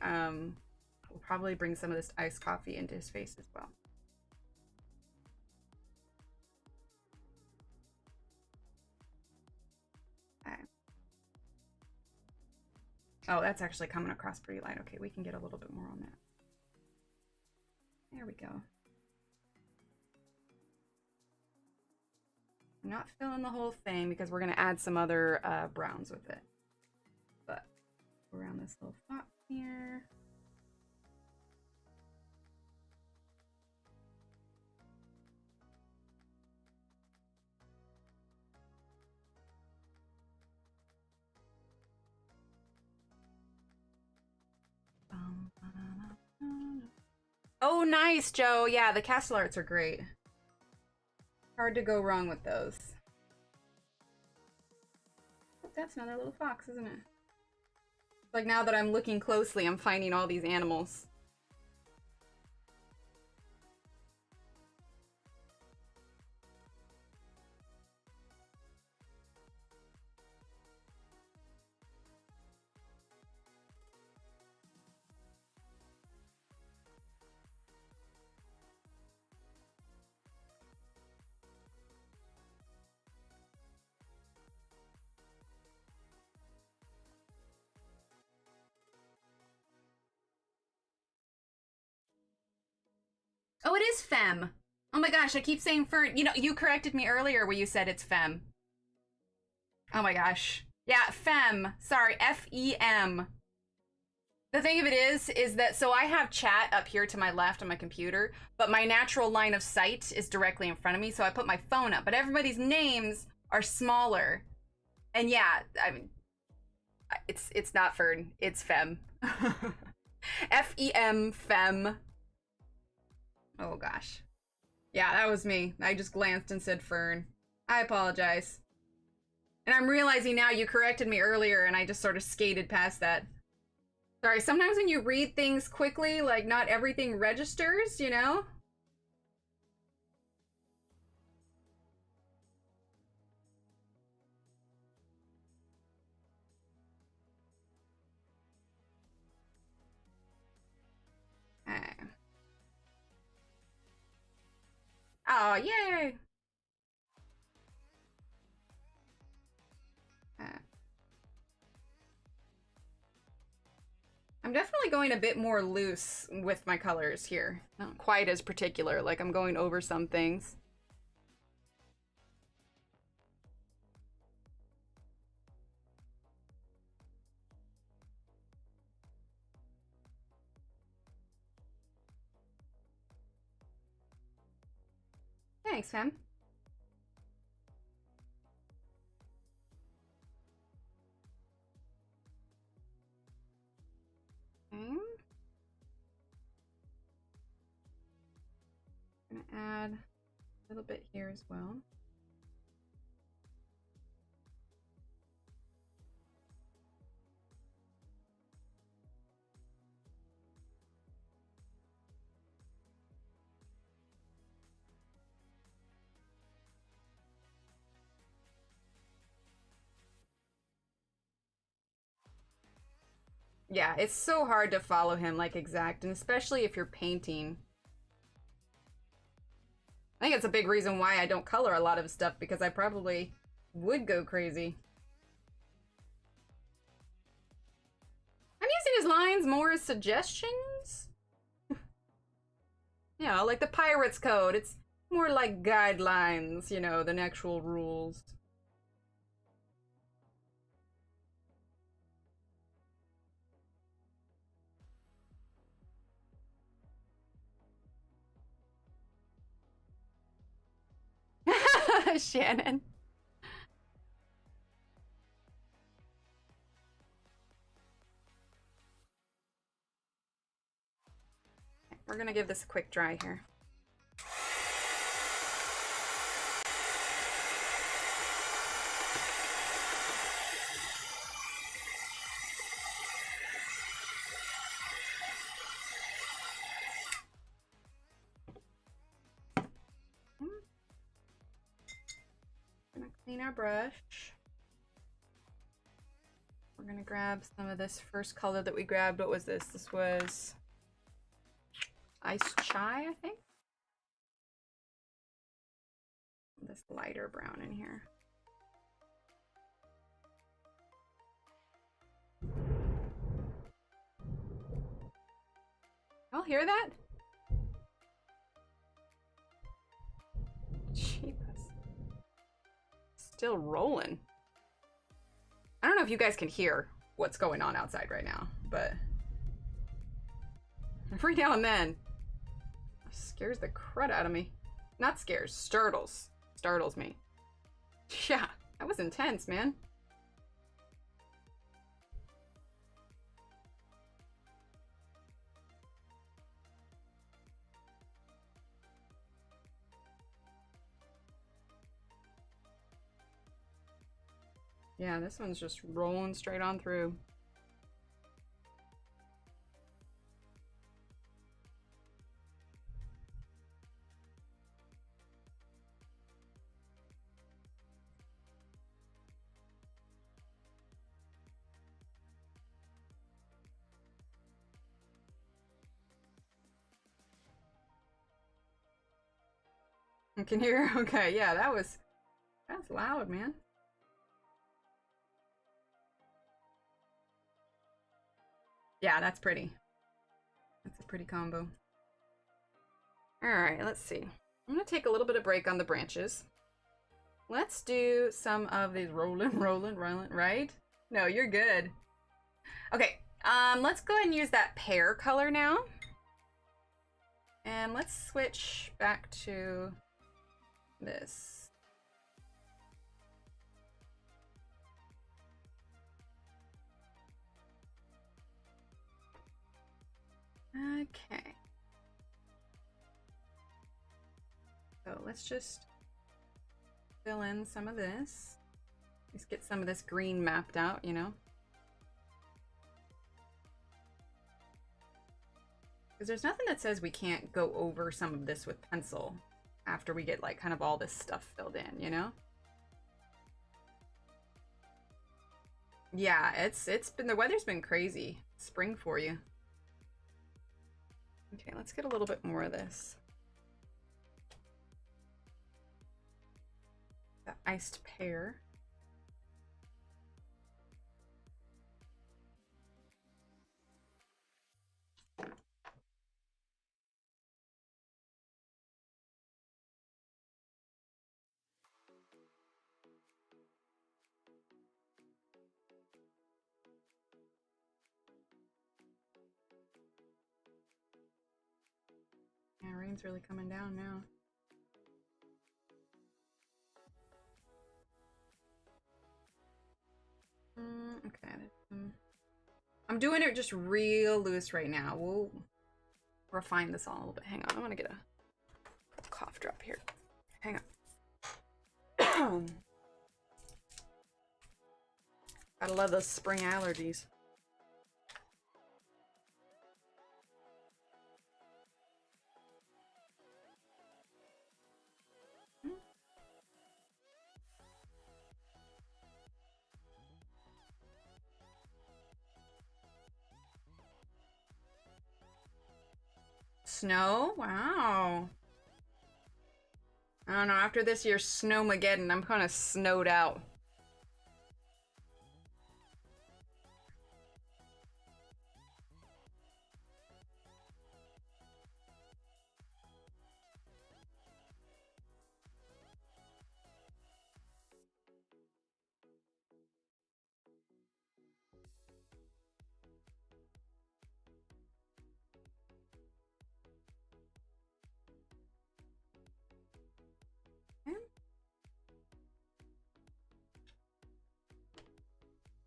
probably bring some of this iced coffee into his face as well. Okay. Oh, that's actually coming across pretty light. Okay, we can get a little bit more on that. There we go. I'm not filling the whole thing because we're gonna add some other browns with it. But around this little fox here. Oh, nice, Joe. Yeah, the castle arts are great. Hard to go wrong with those. That's another little fox, isn't it? Like now that I'm looking closely, I'm finding all these animals. Oh, it is femme. Oh my gosh, I keep saying fern. You know, you corrected me earlier where you said it's femme. Oh my gosh. Yeah, femme. Sorry, F-E-M. The thing of it is that, so I have chat up here to my left on my computer, but my natural line of sight is directly in front of me, so I put my phone up. But everybody's names are smaller. And yeah, I mean, it's not fern, it's femme. F-E-M, femme. Oh gosh. Yeah, that was me. I just glanced and said fern. I apologize. And I'm realizing now you corrected me earlier and I just sort of skated past that. Sorry, sometimes when you read things quickly, like not everything registers, you know? Okay. Oh, yay! I'm definitely going a bit more loose with my colors here. Not quite as particular, like I'm going over some things. Thanks, fam. Okay. I'm gonna add a little bit here as well. Yeah, it's so hard to follow him like exact, and especially if you're painting. I think it's a big reason why I don't color a lot of stuff, because I probably would go crazy. I'm using his lines more as suggestions. You know, like the Pirates Code. It's more like guidelines, you know, than actual rules. Shannon. We're gonna give this a quick dry here. Gonna clean our brush. We're gonna grab some of this first color that we grabbed. What was this? This was Ice Chai, I think. This lighter brown in here. Y'all hear that? Jeepus. Still rolling. I don't know if you guys can hear what's going on outside right now, but every now and then it scares the crud out of me. Not scares, startles. Startles me. Yeah, that was intense, man. Yeah, this one's just rolling straight on through. You can hear? Okay, yeah, that's loud, man. Yeah, that's pretty. That's a pretty combo. All right, let's see. I'm gonna take a little bit of break on the branches. Let's do some of these rolling, right? No, you're good. Okay, let's go ahead and use that pear color now. And let's switch back to this. Okay. So let's just fill in some of this. Let's get some of this green mapped out, you know? Because there's nothing that says we can't go over some of this with pencil after we get like kind of all this stuff filled in, you know? Yeah, it's been, the weather's been crazy. Spring for you. Okay, let's get a little bit more of this. The iced pear. Yeah, rain's really coming down now. Okay. I'm doing it just real loose right now. We'll refine this all a little bit. Hang on, I want to get a cough drop here. Hang on. Gotta love those spring allergies. Snow? Wow. I don't know, after this year's Snowmageddon, I'm kind of snowed out.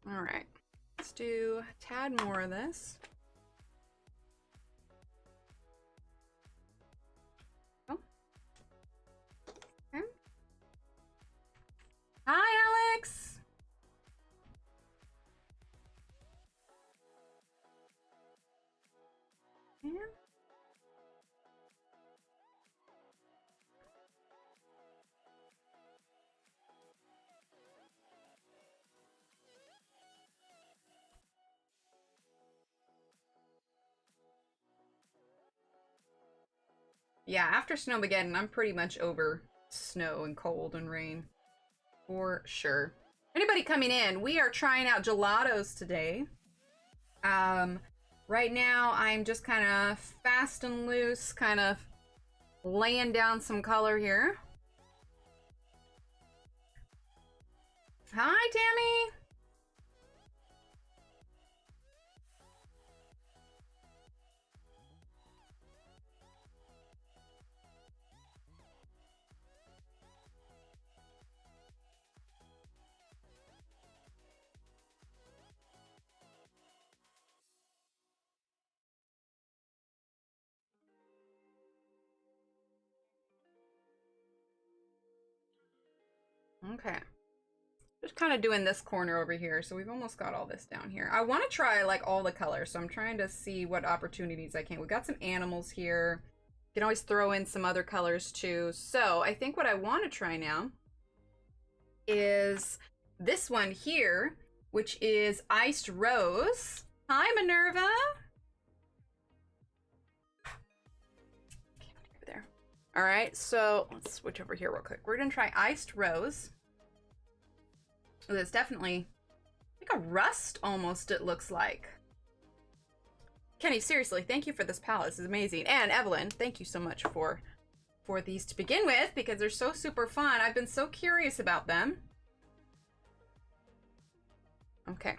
All right, let's do a tad more of this. Oh. Okay. Hi, Alex. Yeah. Yeah, after Snowmageddon, I'm pretty much over snow and cold and rain. For sure. Anybody coming in, we are trying out gelatos today. Right now, I'm just kind of fast and loose, kind of laying down some color here. Hi, Tammy! Okay. Just kind of doing this corner over here, so we've almost got all this down here. I want to try like all the colors, so I'm trying to see what opportunities I can. We've got some animals here. You can always throw in some other colors too. So I think what I want to try now is this one here, which is Iced Rose. Hi, Minerva. Okay, over there. All right, so let's switch over here real quick. We're gonna try Iced Rose. Oh, it's definitely like a rust almost, it looks like. Kenny, seriously, thank you for this palette. This is amazing. And Evelyn, thank you so much for these to begin with, because they're so super fun. I've been so curious about them. Okay.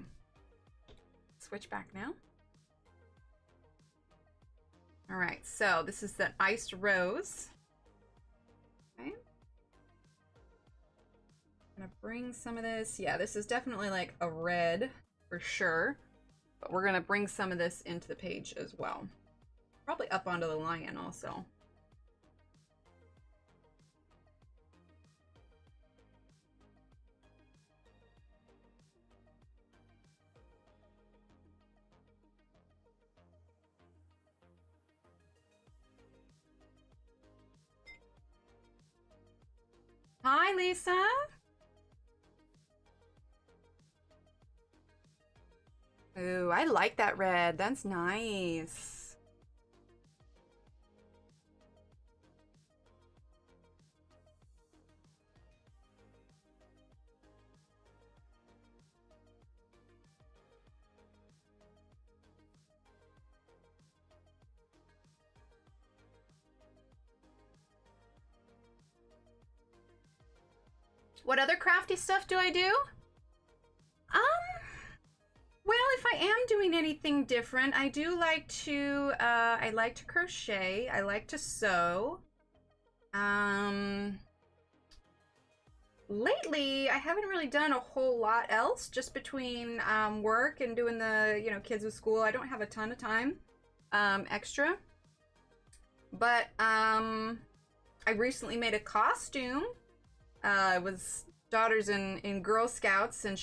Switch back now. All right, so this is the Iced Rose. Okay. I'm gonna bring some of this. Yeah, this is definitely like a red for sure, but we're gonna bring some of this into the page as well. Probably up onto the lion also. Hi, Lisa. Ooh, I like that red. That's nice. What other crafty stuff do I do? Well, if I am doing anything different, I do like to, I like to crochet. I like to sew. Lately, I haven't really done a whole lot else, just between, work and doing the, you know, kids with school. I don't have a ton of time, extra. But, I recently made a costume. It was daughters in Girl Scouts, and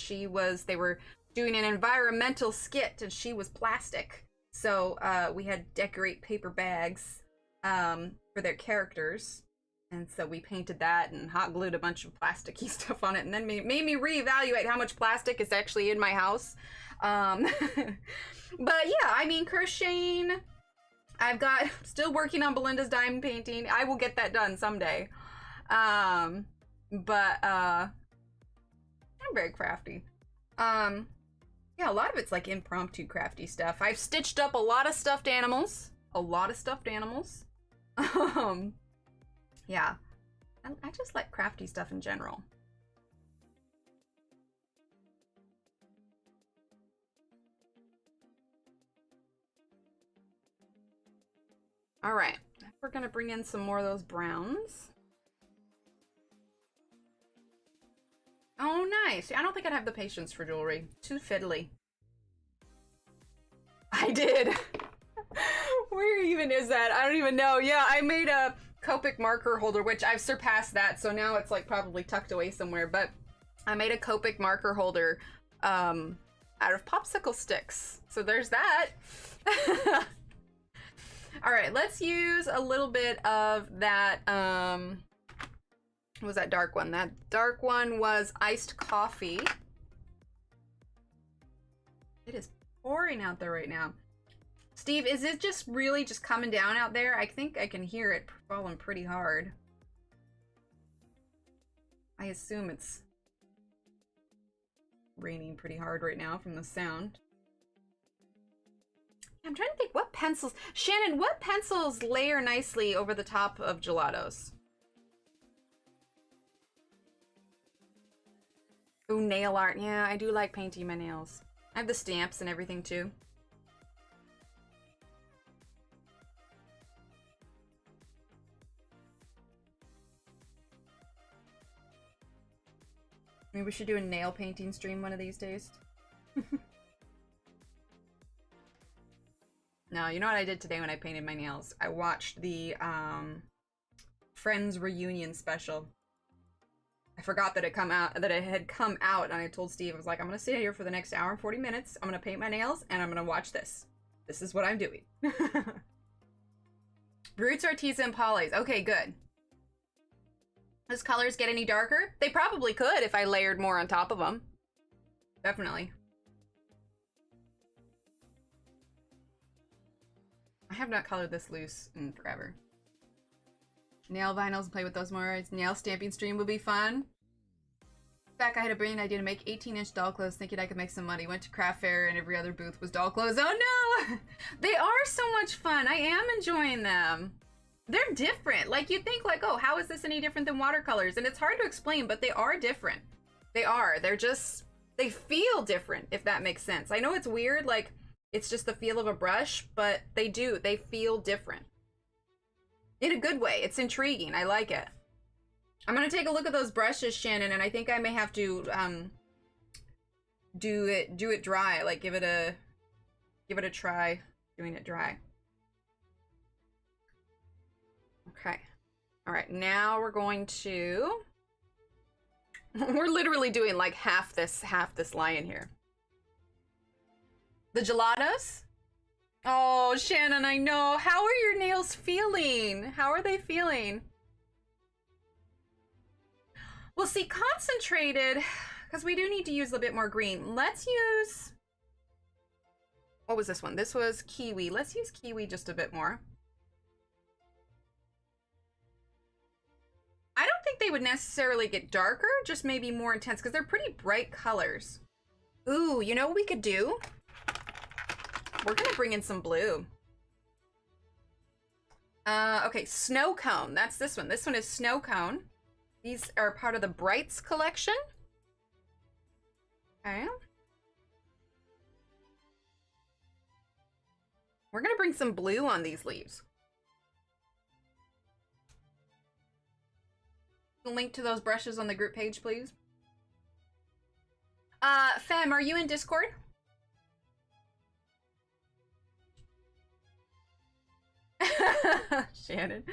they were doing an environmental skit, and she was plastic. So we had to decorate paper bags for their characters. And so we painted that and hot glued a bunch of plasticky stuff on it, and then made me reevaluate how much plastic is actually in my house. But yeah, I mean, crocheting, still working on Belinda's diamond painting. I will get that done someday. But I'm very crafty. Yeah, a lot of it's like impromptu crafty stuff. I've stitched up a lot of stuffed animals. Yeah. I just like crafty stuff in general. All right, we're gonna bring in some more of those browns. Oh, nice. I don't think I'd have the patience for jewelry. Too fiddly. I did. Where even is that? I don't even know. Yeah, I made a Copic marker holder, which I've surpassed that, so now it's like probably tucked away somewhere, but I made a Copic marker holder out of popsicle sticks. So there's that. All right, let's use a little bit of that, what was that dark one? That dark one was iced coffee. It is pouring out there right now. Steve, is it just really just coming down out there? I think I can hear it falling pretty hard. I assume it's raining pretty hard right now from the sound. I'm trying to think what pencils... Shannon, what pencils layer nicely over the top of gelatos? Ooh, nail art. Yeah, I do like painting my nails. I have the stamps and everything too. Maybe we should do a nail painting stream one of these days. No, you know what I did today when I painted my nails? I watched the Friends reunion special. I forgot that it had come out, and I told Steve, I was like, I'm gonna sit here for the next hour and 40 minutes. I'm gonna paint my nails, and I'm gonna watch this. This is what I'm doing. Roots, Arteza, and Polys. Okay, good. Does colors get any darker? They probably could if I layered more on top of them. Definitely. I have not colored this loose in forever. Nail vinyls, play with those more. Nail stamping stream will be fun. In fact, I had a brilliant idea to make 18-inch doll clothes thinking I could make some money. Went to craft fair and every other booth was doll clothes. Oh no! They are so much fun. I am enjoying them. They're different. Like, you think like, oh, how is this any different than watercolors? And it's hard to explain, but they are different. They are. They're just, they feel different, if that makes sense. I know it's weird, like, it's just the feel of a brush, but they do. They feel different. In a good way. It's intriguing. I like it. I'm gonna take a look at those brushes, Shannon, and I think I may have to do it dry. Like, give it a try doing it dry. Okay. All right, now we're going to we're literally doing like half this lion here. The gelatos? Oh, Shannon, I know. How are your nails feeling? How are they feeling? Well, see, concentrated, because we do need to use a bit more green. Let's use, what was this one? This was kiwi. Let's use kiwi just a bit more. I don't think they would necessarily get darker, just maybe more intense, because they're pretty bright colors. Ooh, you know what we could do? We're gonna bring in some blue. Okay, snow cone. That's this one. This one is snow cone. These are part of the Brights collection. Okay. We're gonna bring some blue on these leaves. Link to those brushes on the group page, please. Fem, are you in Discord? Shannon.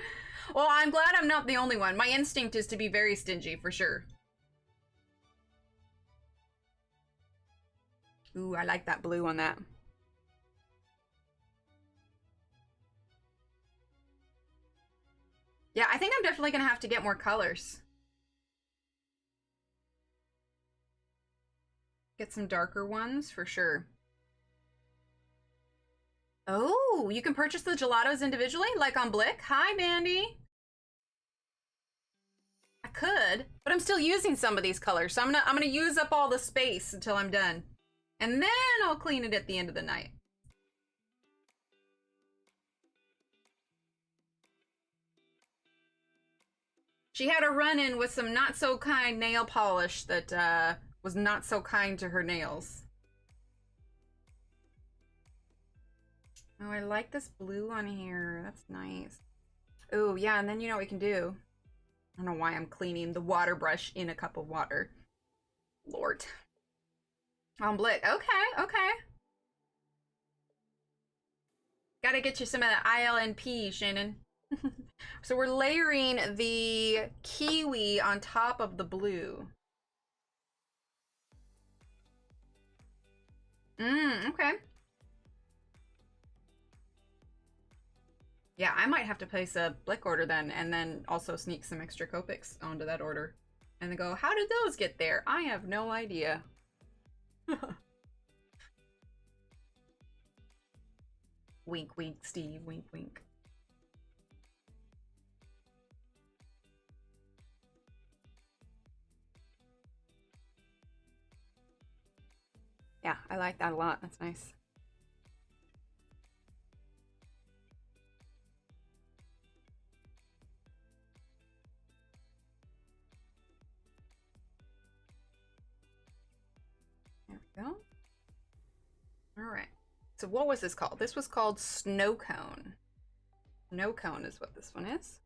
Well, I'm glad I'm not the only one. My instinct is to be very stingy, for sure. Ooh, I like that blue on that. Yeah, I think I'm definitely gonna have to get more colors. Get some darker ones, for sure. Oh, you can purchase the gelatos individually, like on Blick? Hi, Mandy. I could, but I'm still using some of these colors, so I'm gonna use up all the space until I'm done. And then I'll clean it at the end of the night. She had a run-in with some not-so-kind nail polish that was not so kind to her nails. Oh, I like this blue on here. That's nice. Oh, yeah, and then you know what we can do? I don't know why I'm cleaning the water brush in a cup of water. Lord. On Blick. Okay, okay. Gotta get you some of that ILNP, Shannon. So we're layering the kiwi on top of the blue. Okay. Yeah, I might have to place a Blick order then, and then also sneak some extra Copics onto that order. And then go, how did those get there? I have no idea. Wink, wink, Steve. Wink, wink. Yeah, I like that a lot. That's nice. There we go. All right. So what was this called? This was called Snow Cone. Snow Cone is what this one is.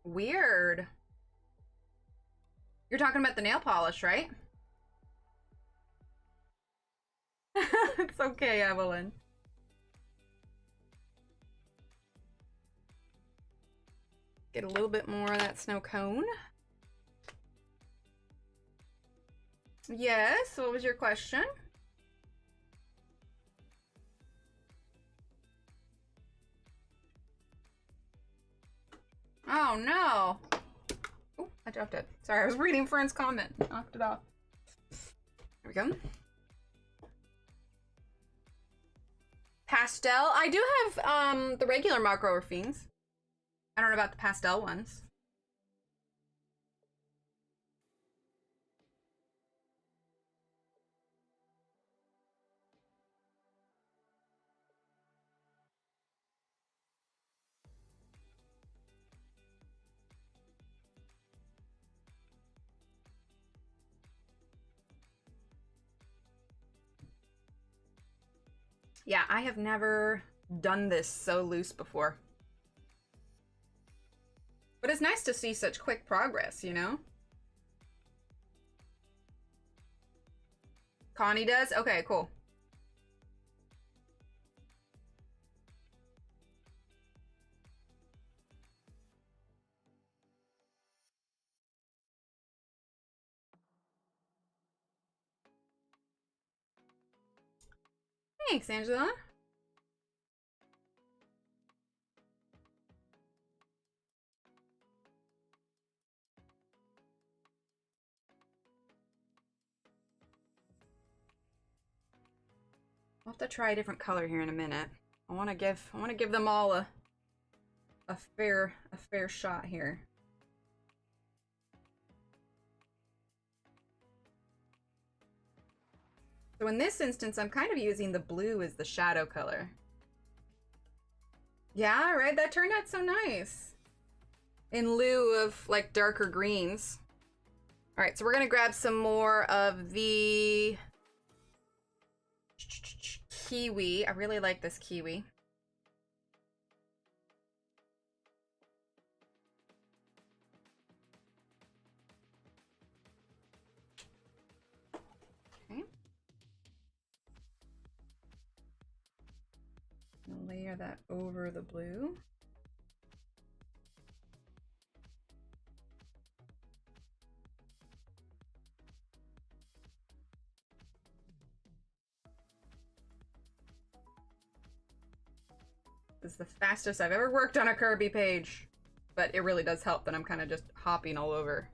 Weird. You're talking about the nail polish, right? It's okay, Evelyn. Get a little bit more of that snow cone. Yes, what was your question? Oh no. Oh, I dropped it. Sorry, I was reading Fern's comment. Knocked it off. There we go. Pastel. I do have the regular Macro Fiends. I don't know about the pastel ones. Yeah, I have never done this so loose before. But it's nice to see such quick progress, you know? Connie does? Okay, cool. Thanks, Angela. I'll have to try a different color here in a minute. I want to give them all a fair shot here. So in this instance, I'm kind of using the blue as the shadow color. Yeah, right? That turned out so nice. In lieu of like darker greens. All right, so we're gonna grab some more of the kiwi. I really like this kiwi. Okay. I'll layer that over the blue. This is the fastest I've ever worked on a Kerby page, but it really does help that I'm kind of just hopping all over.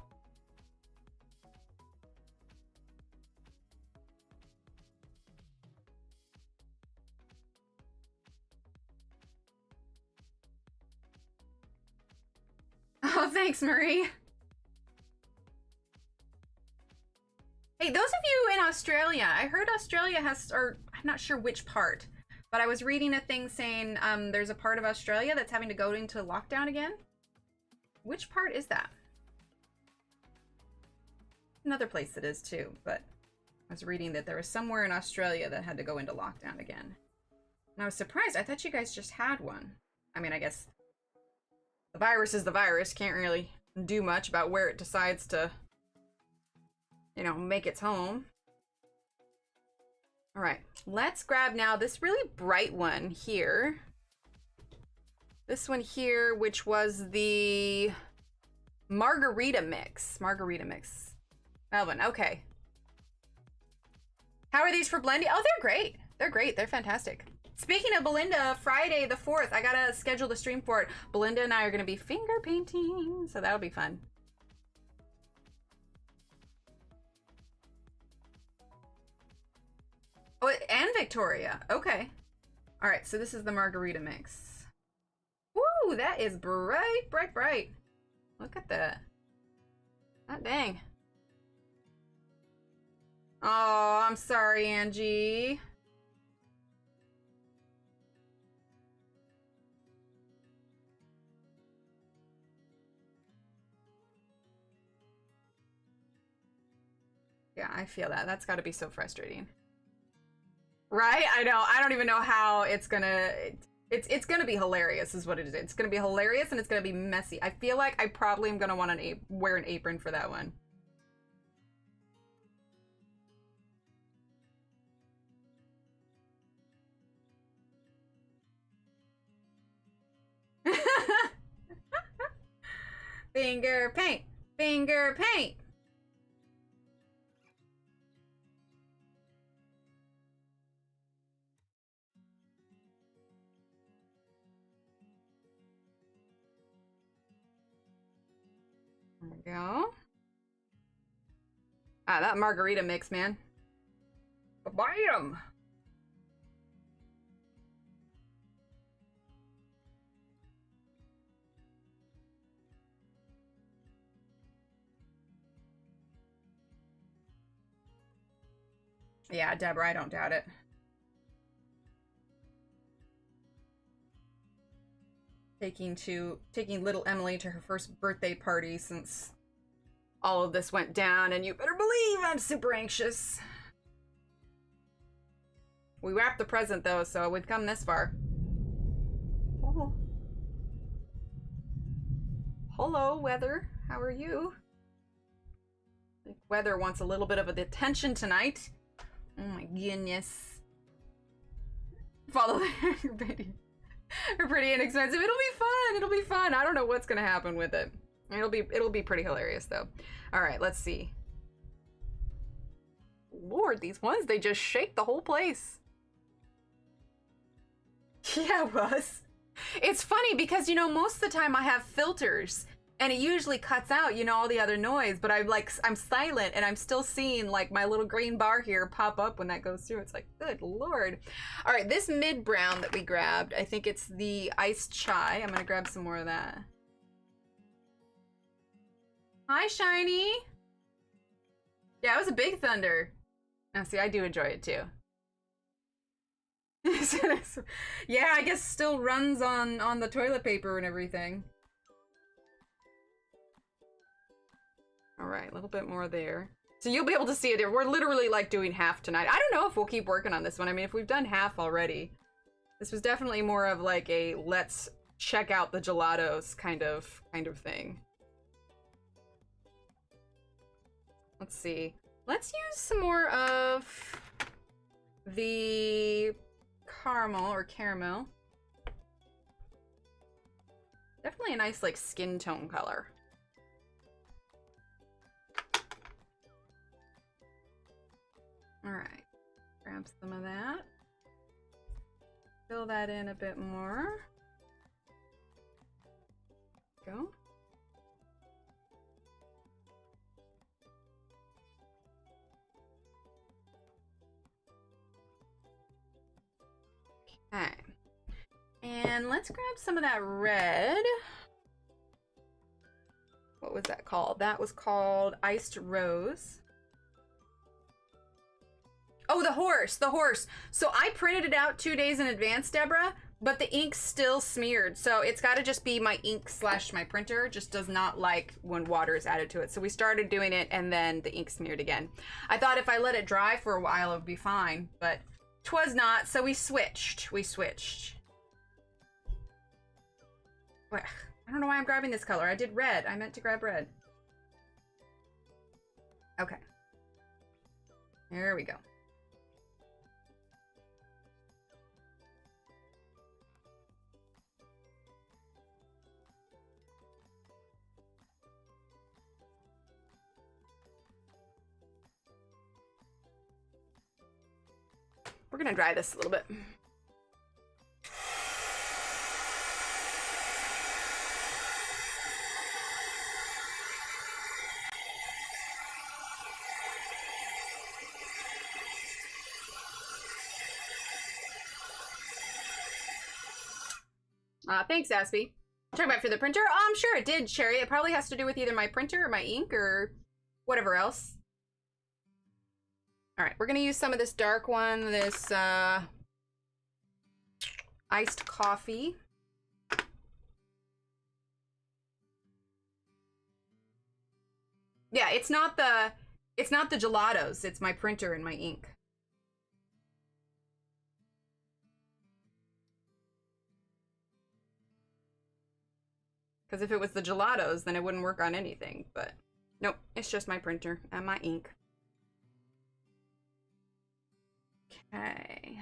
Oh, thanks, Marie. Hey, those of you in Australia, I heard Australia has, or I'm not sure which part, but I was reading a thing saying there's a part of Australia that's having to go into lockdown again. Which part is that? Another place that is too, but I was reading that there was somewhere in Australia that had to go into lockdown again. And I was surprised. I thought you guys just had one. I mean, I guess the virus is the virus. Can't really do much about where it decides to, you know, make its home. All right, let's grab now this really bright one here. This one here, which was the margarita mix. Margarita mix. Melvin, okay. How are these for blending? Oh, they're great. They're great. They're fantastic. Speaking of Belinda, Friday the 4th, I gotta schedule the stream for it. Belinda and I are gonna be finger painting, so that'll be fun. Oh, and Victoria. Okay. All right, so this is the margarita mix. Woo, that is bright, bright, bright. Look at that. Hot dang. Oh, I'm sorry, Angie. Yeah, I feel that. That's got to be so frustrating. Right? I know. I don't even know how it's gonna... It's gonna be hilarious is what it is. It's gonna be hilarious and it's gonna be messy. I feel like I probably am gonna want to wear an apron for that one. Finger paint! Finger paint! There we go. Ah, that margarita mix, man. Bam! Yeah, Deborah, I don't doubt it. Taking little Emily to her first birthday party since all of this went down, and you better believe I'm super anxious. We wrapped the present though, so we've come this far. Oh. Hello, Weather. How are you? I think Weather wants a little bit of attention tonight. Oh my goodness. Follow her pretty inexpensive. It'll be fun. It'll be fun. I don't know what's gonna happen with it. It'll be pretty hilarious though. All right, let's see. Lord, these ones, they just shake the whole place. Yeah, Russ. It's funny because, you know, most of the time I have filters and it usually cuts out, you know, all the other noise, but I'm silent and I'm still seeing like my little green bar here pop up when that goes through. It's like, good Lord. All right, this mid brown that we grabbed, I think it's the iced chai. I'm gonna grab some more of that. Hi, Shiny. Yeah, it was a big thunder. Now, see, I do enjoy it too. Yeah, I guess still runs on the toilet paper and everything. All right, a little bit more there. So you'll be able to see it. We're literally like doing half tonight. I don't know if we'll keep working on this one. I mean, if we've done half already, this was definitely more of like a let's check out the gelatos kind of thing. Let's see. Let's use some more of the caramel or caramel. Definitely a nice like skin tone color. All right, grab some of that. Fill that in a bit more. Go. Okay. And let's grab some of that red. What was that called? That was called Iced Rose. Oh, the horse. So I printed it out 2 days in advance, Deborah, but the ink's still smeared. So it's got to just be my ink / my printer. Just does not like when water is added to it. So we started doing it and then the ink smeared again. I thought if I let it dry for a while, it would be fine, but 'twas not. So we switched. Wait, I don't know why I'm grabbing this color. I did red. I meant to grab red. Okay. There we go. We're gonna dry this a little bit. Thanks, Aspie. Talking about for the printer? Oh, I'm sure it did, Sherry. It probably has to do with either my printer or my ink or whatever else. All right, we're gonna use some of this dark one, this iced coffee. Yeah, it's not the gelatos. It's my printer and my ink. Because if it was the gelatos, then it wouldn't work on anything. But nope, it's just my printer and my ink. Okay.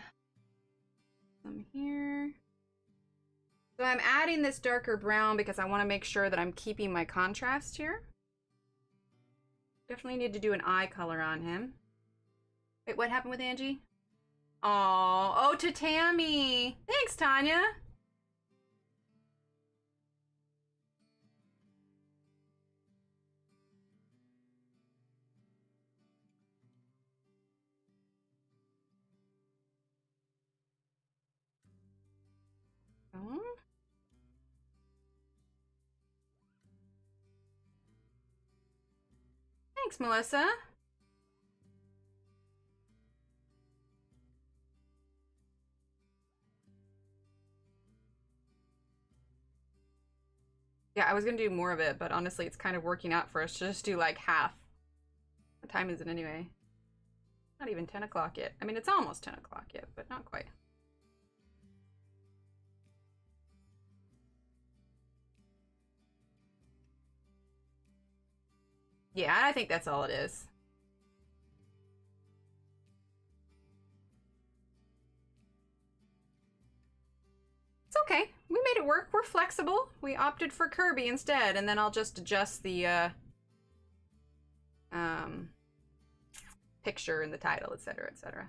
Some here. So I'm adding this darker brown because I want to make sure that I'm keeping my contrast here. Definitely need to do an eye color on him. Wait, what happened with Angie? Oh, to Tammy. Thanks, Tanya. Oh. Thanks, Melissa. Yeah, I was gonna do more of it, but honestly, it's kind of working out for us to just do like half. What time is it anyway? Not even 10 o'clock yet. I mean, it's almost 10 o'clock yet, but not quite. Yeah, I think that's all it is. It's okay. We made it work. We're flexible. We opted for Kerby instead, and then I'll just adjust the picture and the title, etc., etc.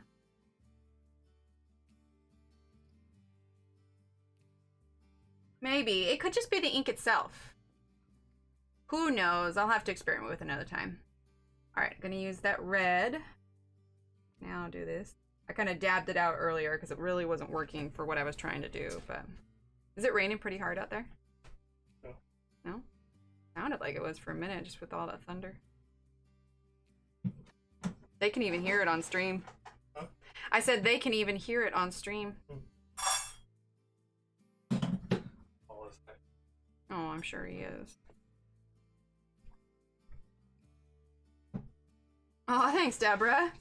Maybe. It could just be the ink itself. Who knows? I'll have to experiment with another time. Alright, I'm gonna use that red. Now I'll do this. I kind of dabbed it out earlier because it really wasn't working for what I was trying to do, but... Is it raining pretty hard out there? No. No? Sounded like it was for a minute, just with all that thunder. They can even hear it on stream. Huh? I said they can even hear it on stream. Oh, I'm sure he is. Oh, thanks, Deborah.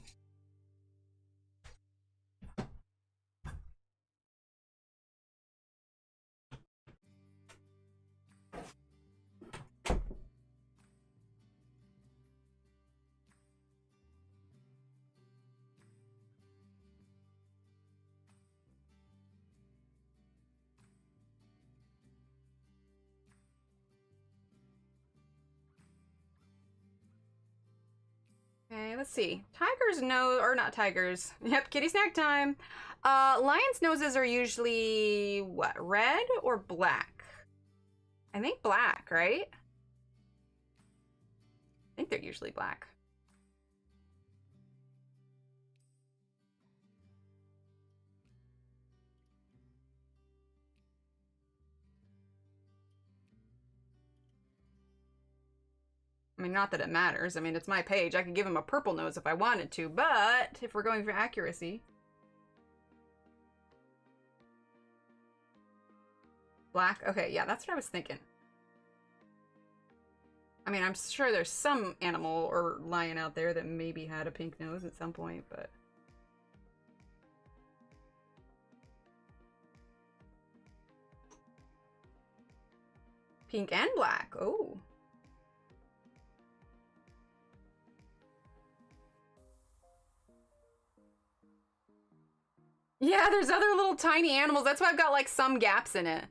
Okay, let's see. Tigers know, or not tigers. Yep, kitty snack time. Lions' noses are usually, what, red or black? I think black, right? I think they're usually black. I mean, not that it matters. I mean, it's my page. I could give him a purple nose if I wanted to, but if we're going for accuracy. Black? Okay, yeah, that's what I was thinking. I mean, I'm sure there's some animal or lion out there that maybe had a pink nose at some point, but... Pink and black. Oh. Yeah, there's other little tiny animals. That's why I've got like some gaps in it.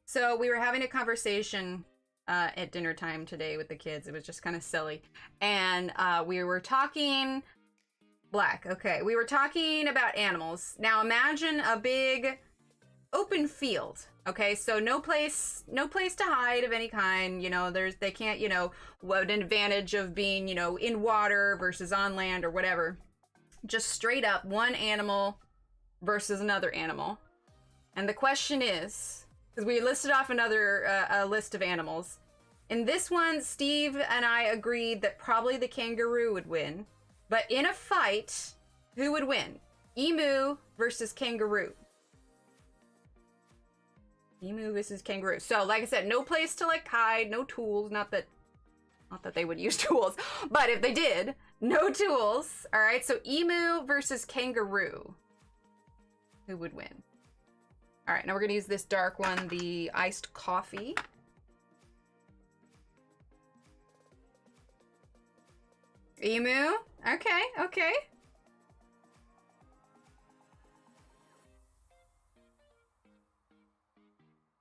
So we were having a conversation at dinner time today with the kids. It was just kind of silly. And we were talking... Black, okay. We were talking about animals. Now imagine a big open field. Okay, so no place to hide of any kind. You know, they can't, you know, what an advantage of being, you know, in water versus on land or whatever. Just straight up one animal versus another animal. And the question is, because we listed off another a list of animals. In this one, Steve and I agreed that probably the kangaroo would win. But in a fight, who would win? Emu versus kangaroo. Emu versus kangaroo. So, like I said, no place to like hide, no tools. Not that they would use tools, but if they did, no tools. All right. So emu versus kangaroo. Who would win? All right. Now we're gonna use this dark one, the iced coffee. Emu. Okay. Okay.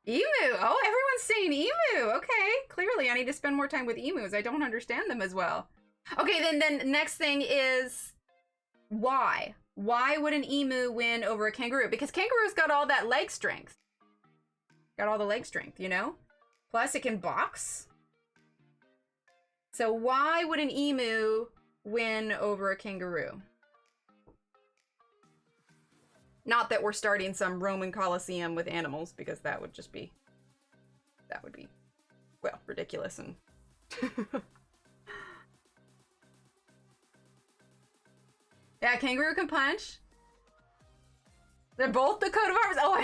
Emu! Oh, everyone's saying emu! Okay, clearly I need to spend more time with emus. I don't understand them as well. Okay, then next thing is... why? Why would an emu win over a kangaroo? Because kangaroo's got all that leg strength. Got all the leg strength, you know? Plus it can box. So why would an emu win over a kangaroo? Not that we're starting some Roman Colosseum with animals, because that would just be, well, ridiculous. And Yeah, kangaroo can punch. They're both the coat of arms. Oh,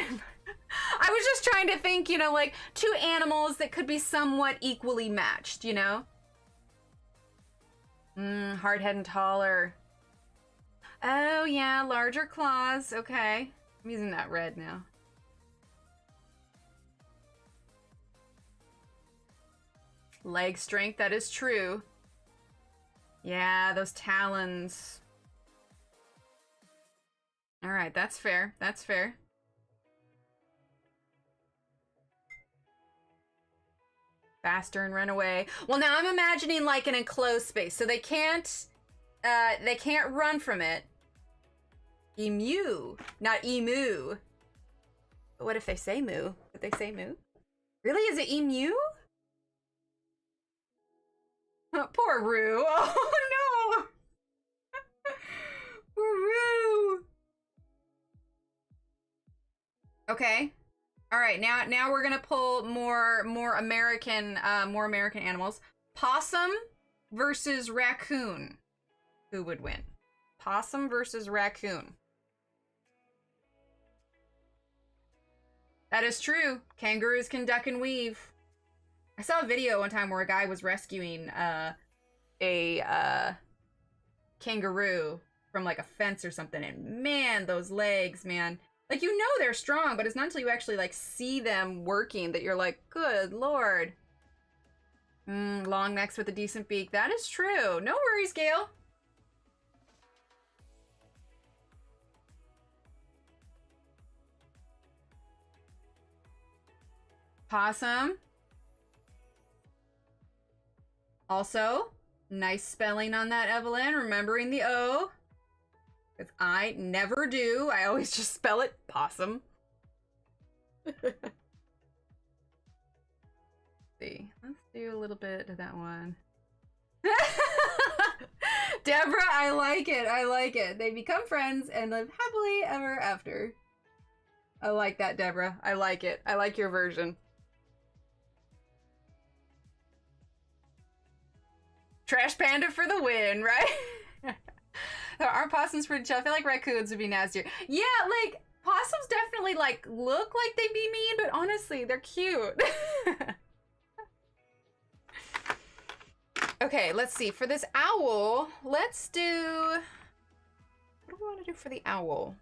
I was just trying to think, you know, like two animals that could be somewhat equally matched, you know? Hard head and taller. Oh, yeah, larger claws. Okay. I'm using that red now. Leg strength, that is true. Yeah, those talons. All right, that's fair. That's fair. Faster and run away. Well, now I'm imagining like an enclosed space, so they can't run from it. Emu, not emu. But what if they say moo? Would they say moo? Really? Is it emu? Oh, poor Roo. Oh no. Poor Roo. Okay. All right, now we're gonna pull more American animals. Possum versus raccoon. Who would win? Possum versus raccoon. That is true. Kangaroos can duck and weave. I saw a video one time where a guy was rescuing a kangaroo from like a fence or something, and man, those legs, man. Like, you know they're strong, but it's not until you actually like see them working that you're like, good lord. Long necks with a decent beak. That is true. No worries, Gail. Possum. Also, nice spelling on that, Evelyn. Remembering the O. Because I never do. I always just spell it possum. See. Let's do a little bit of that one. Deborah, I like it. I like it. They become friends and live happily ever after. I like that, Deborah. I like it. I like your version. Trash panda for the win, right? There are possums pretty chill. I feel like raccoons would be nastier. Yeah, like, possums definitely, like, look like they'd be mean, but honestly, they're cute. Okay, let's see. For this owl, let's do... What do we want to do for the owl?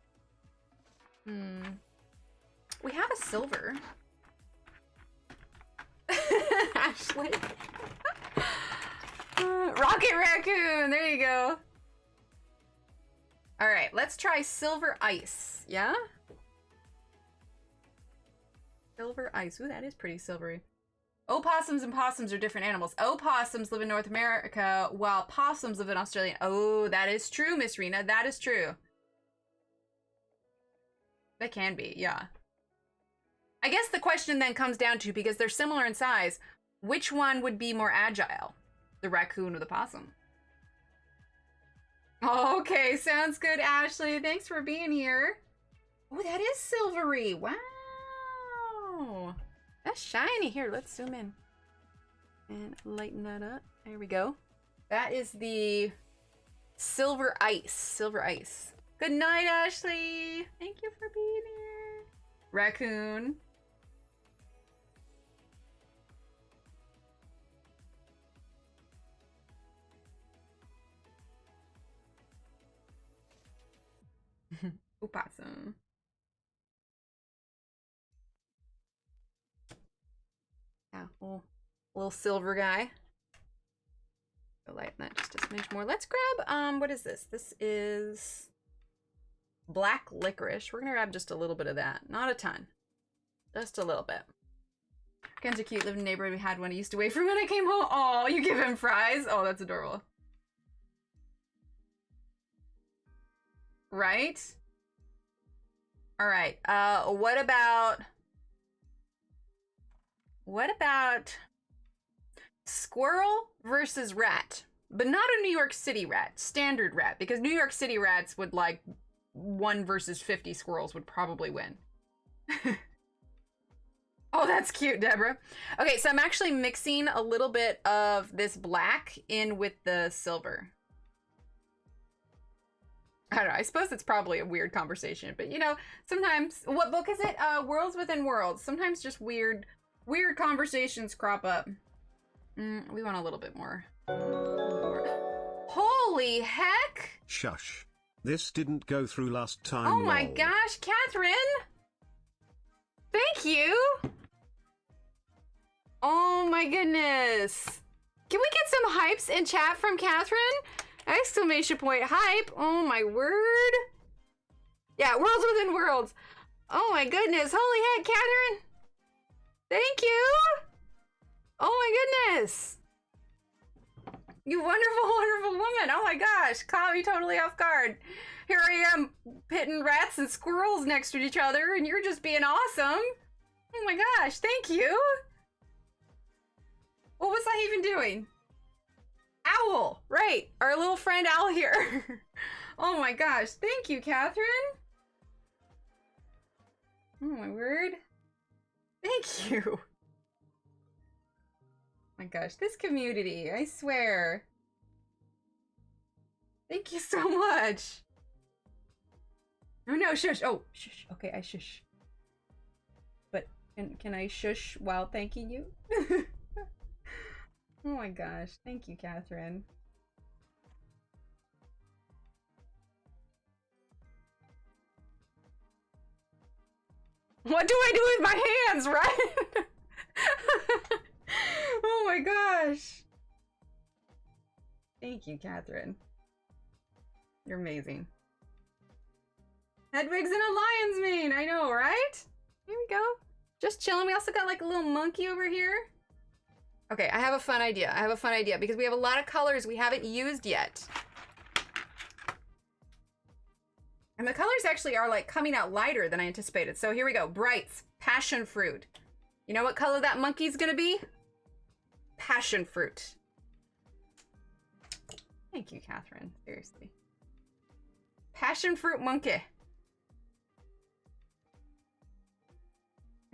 We have a silver. Ashley. Rocket raccoon! There you go. All right, let's try silver ice. Yeah? Silver ice. Ooh, that is pretty silvery. Opossums and possums are different animals. Opossums live in North America, while possums live in Australia. Oh, that is true, Miss Rena. That is true. They can be, yeah. I guess the question then comes down to, because they're similar in size, which one would be more agile? The raccoon or the possum? Okay, sounds good, Ashley. Thanks for being here. Oh, that is silvery. Wow. That's shiny. Here, let's zoom in and lighten that up. There we go. That is the silver ice. Silver ice. Good night, Ashley. Thank you for being here. Raccoon. Opossum. Yeah, little silver guy. Go lighten that just a smidge more. Let's grab, what is this? This is black licorice. We're gonna grab just a little bit of that. Not a ton. Just a little bit. Chickens are cute. Lived in a neighborhood we had one. I used to wait for him when I came home. Oh, you give him fries? Oh, that's adorable. Right? All right. What about squirrel versus rat? But not a New York City rat, standard rat, because New York City rats would, like, 1 versus 50 squirrels would probably win. Oh, that's cute, Deborah. Okay, so I'm actually mixing a little bit of this black in with the silver. I don't know. I suppose it's probably a weird conversation, but you know, sometimes, what book is it? Worlds Within Worlds. Sometimes just weird conversations crop up. We want a little bit more. Holy heck! Shush. This didn't go through last time. Oh my lol. gosh, Catherine! Thank you! Oh my goodness! Can we get some hypes in chat from Catherine? Exclamation point hype! Oh my word! Yeah, Worlds Within Worlds. Oh my goodness! Holy heck, Catherine! Thank you! Oh my goodness! You wonderful, wonderful woman! Oh my gosh, caught me totally off guard. Here I am pitting rats and squirrels next to each other, and you're just being awesome. Oh my gosh, thank you. What was I even doing? Owl, right? Our little friend Owl here. Oh my gosh, thank you, Catherine. Oh my word. Thank you. My gosh, this community, I swear. Thank you so much. Oh no, shush. Oh, shush. Okay, I shush. But can I shush while thanking you? Oh my gosh, thank you, Catherine. What do I do with my hands, right? Oh my gosh. Thank you, Catherine. You're amazing. Hedwig's in a lion's mane, I know, right? Here we go. Just chilling. We also got like a little monkey over here. Okay, I have a fun idea. Because we have a lot of colors we haven't used yet. And the colors actually are like coming out lighter than I anticipated. So here we go. Brights, passion fruit. You know what color that monkey's gonna be? Passion fruit. Thank you, Catherine. Seriously. Passion fruit monkey.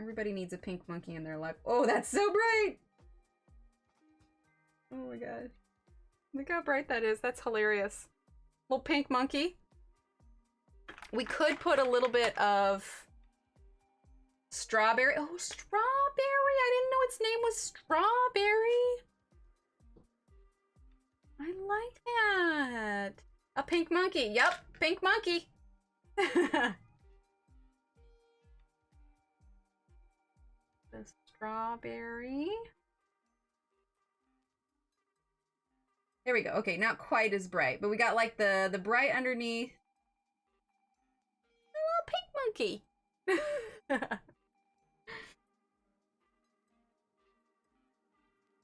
Everybody needs a pink monkey in their life. Oh, that's so bright! Oh my god. Look how bright that is. That's hilarious. Little pink monkey. We could put a little bit of strawberry. Oh, strawberry! I didn't know its name was Strawberry. I like that. A pink monkey. Yep, pink monkey. The strawberry. There we go. Okay, not quite as bright, but we got like the bright underneath. A little pink monkey.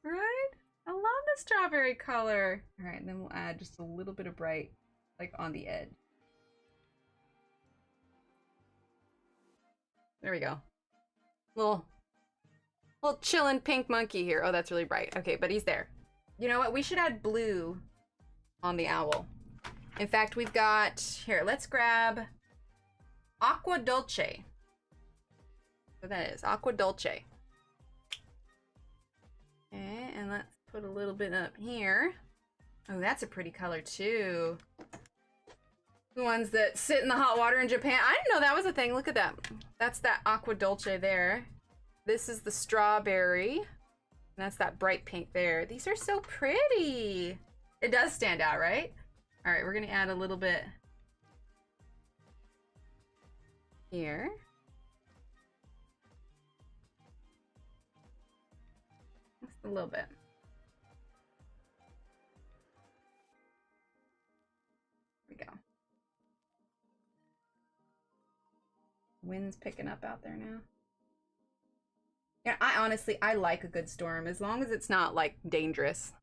Right? I love the strawberry color. All right, and then we'll add just a little bit of bright, like on the edge. There we go. Little chillin' pink monkey here. Oh, that's really bright. Okay, but he's there. You know what? We should add blue on the owl. In fact, we've got, here, let's grab Aqua Dolce. What that is, Aqua Dolce. Okay, and let's put a little bit up here. Oh, that's a pretty color too. The ones that sit in the hot water in Japan. I didn't know that was a thing. Look at that. That's that Aqua Dolce there. This is the strawberry. And that's that bright pink there. These are so pretty. It does stand out, right? All right, we're gonna add a little bit here. Just a little bit. There we go. Wind's picking up out there now. Yeah, I like a good storm as long as it's not like dangerous.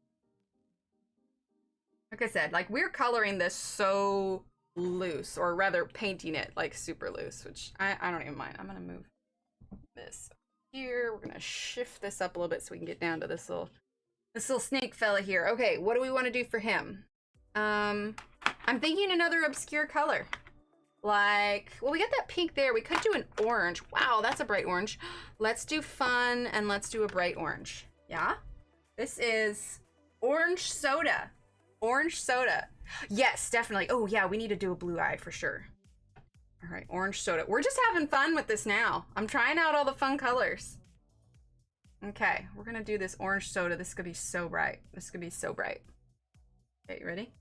Like I said, like we're coloring this so loose, or rather painting it like super loose, which I don't even mind. I'm gonna move this here. We're gonna shift this up a little bit so we can get down to this little snake fella here. Okay, what do we want to do for him? I'm thinking another obscure color. Like, well, we got that pink there. We could do an orange. Wow, that's a bright orange. Let's do fun and let's do a bright orange. Yeah? This is orange soda. Orange soda. Yes, definitely. Oh yeah, we need to do a blue eye for sure. All right, orange soda. We're just having fun with this now. I'm trying out all the fun colors. Okay, we're gonna do this orange soda. This could be so bright. This could be so bright. Okay, you ready?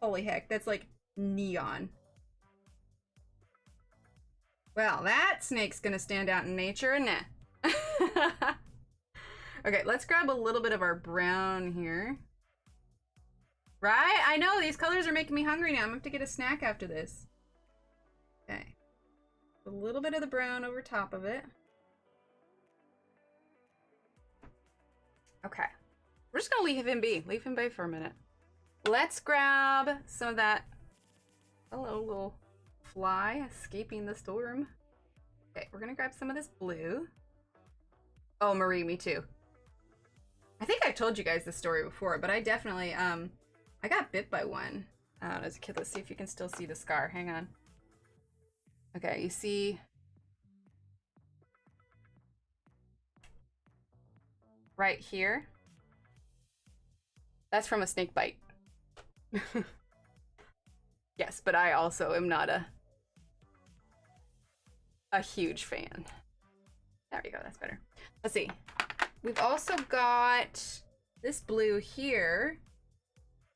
Holy heck, that's like neon. Well, that snake's gonna stand out in nature, isn't it? Okay, let's grab a little bit of our brown here. Right? I know, these colors are making me hungry now. I'm gonna have to get a snack after this. Okay. A little bit of the brown over top of it. Okay. We're just gonna leave him be. Leave him be for a minute. Let's grab some of that. Hello, little fly escaping the storm. Okay, we're gonna grab some of this blue. Oh, Marie, me too. I think I've told you guys this story before, but I definitely, I got bit by one as a kid. Let's see if you can still see the scar. Hang on. Okay, you see right here? That's from a snake bite. Yes, but I also am not a huge fan. There we go, that's better. Let's see. We've also got this blue here.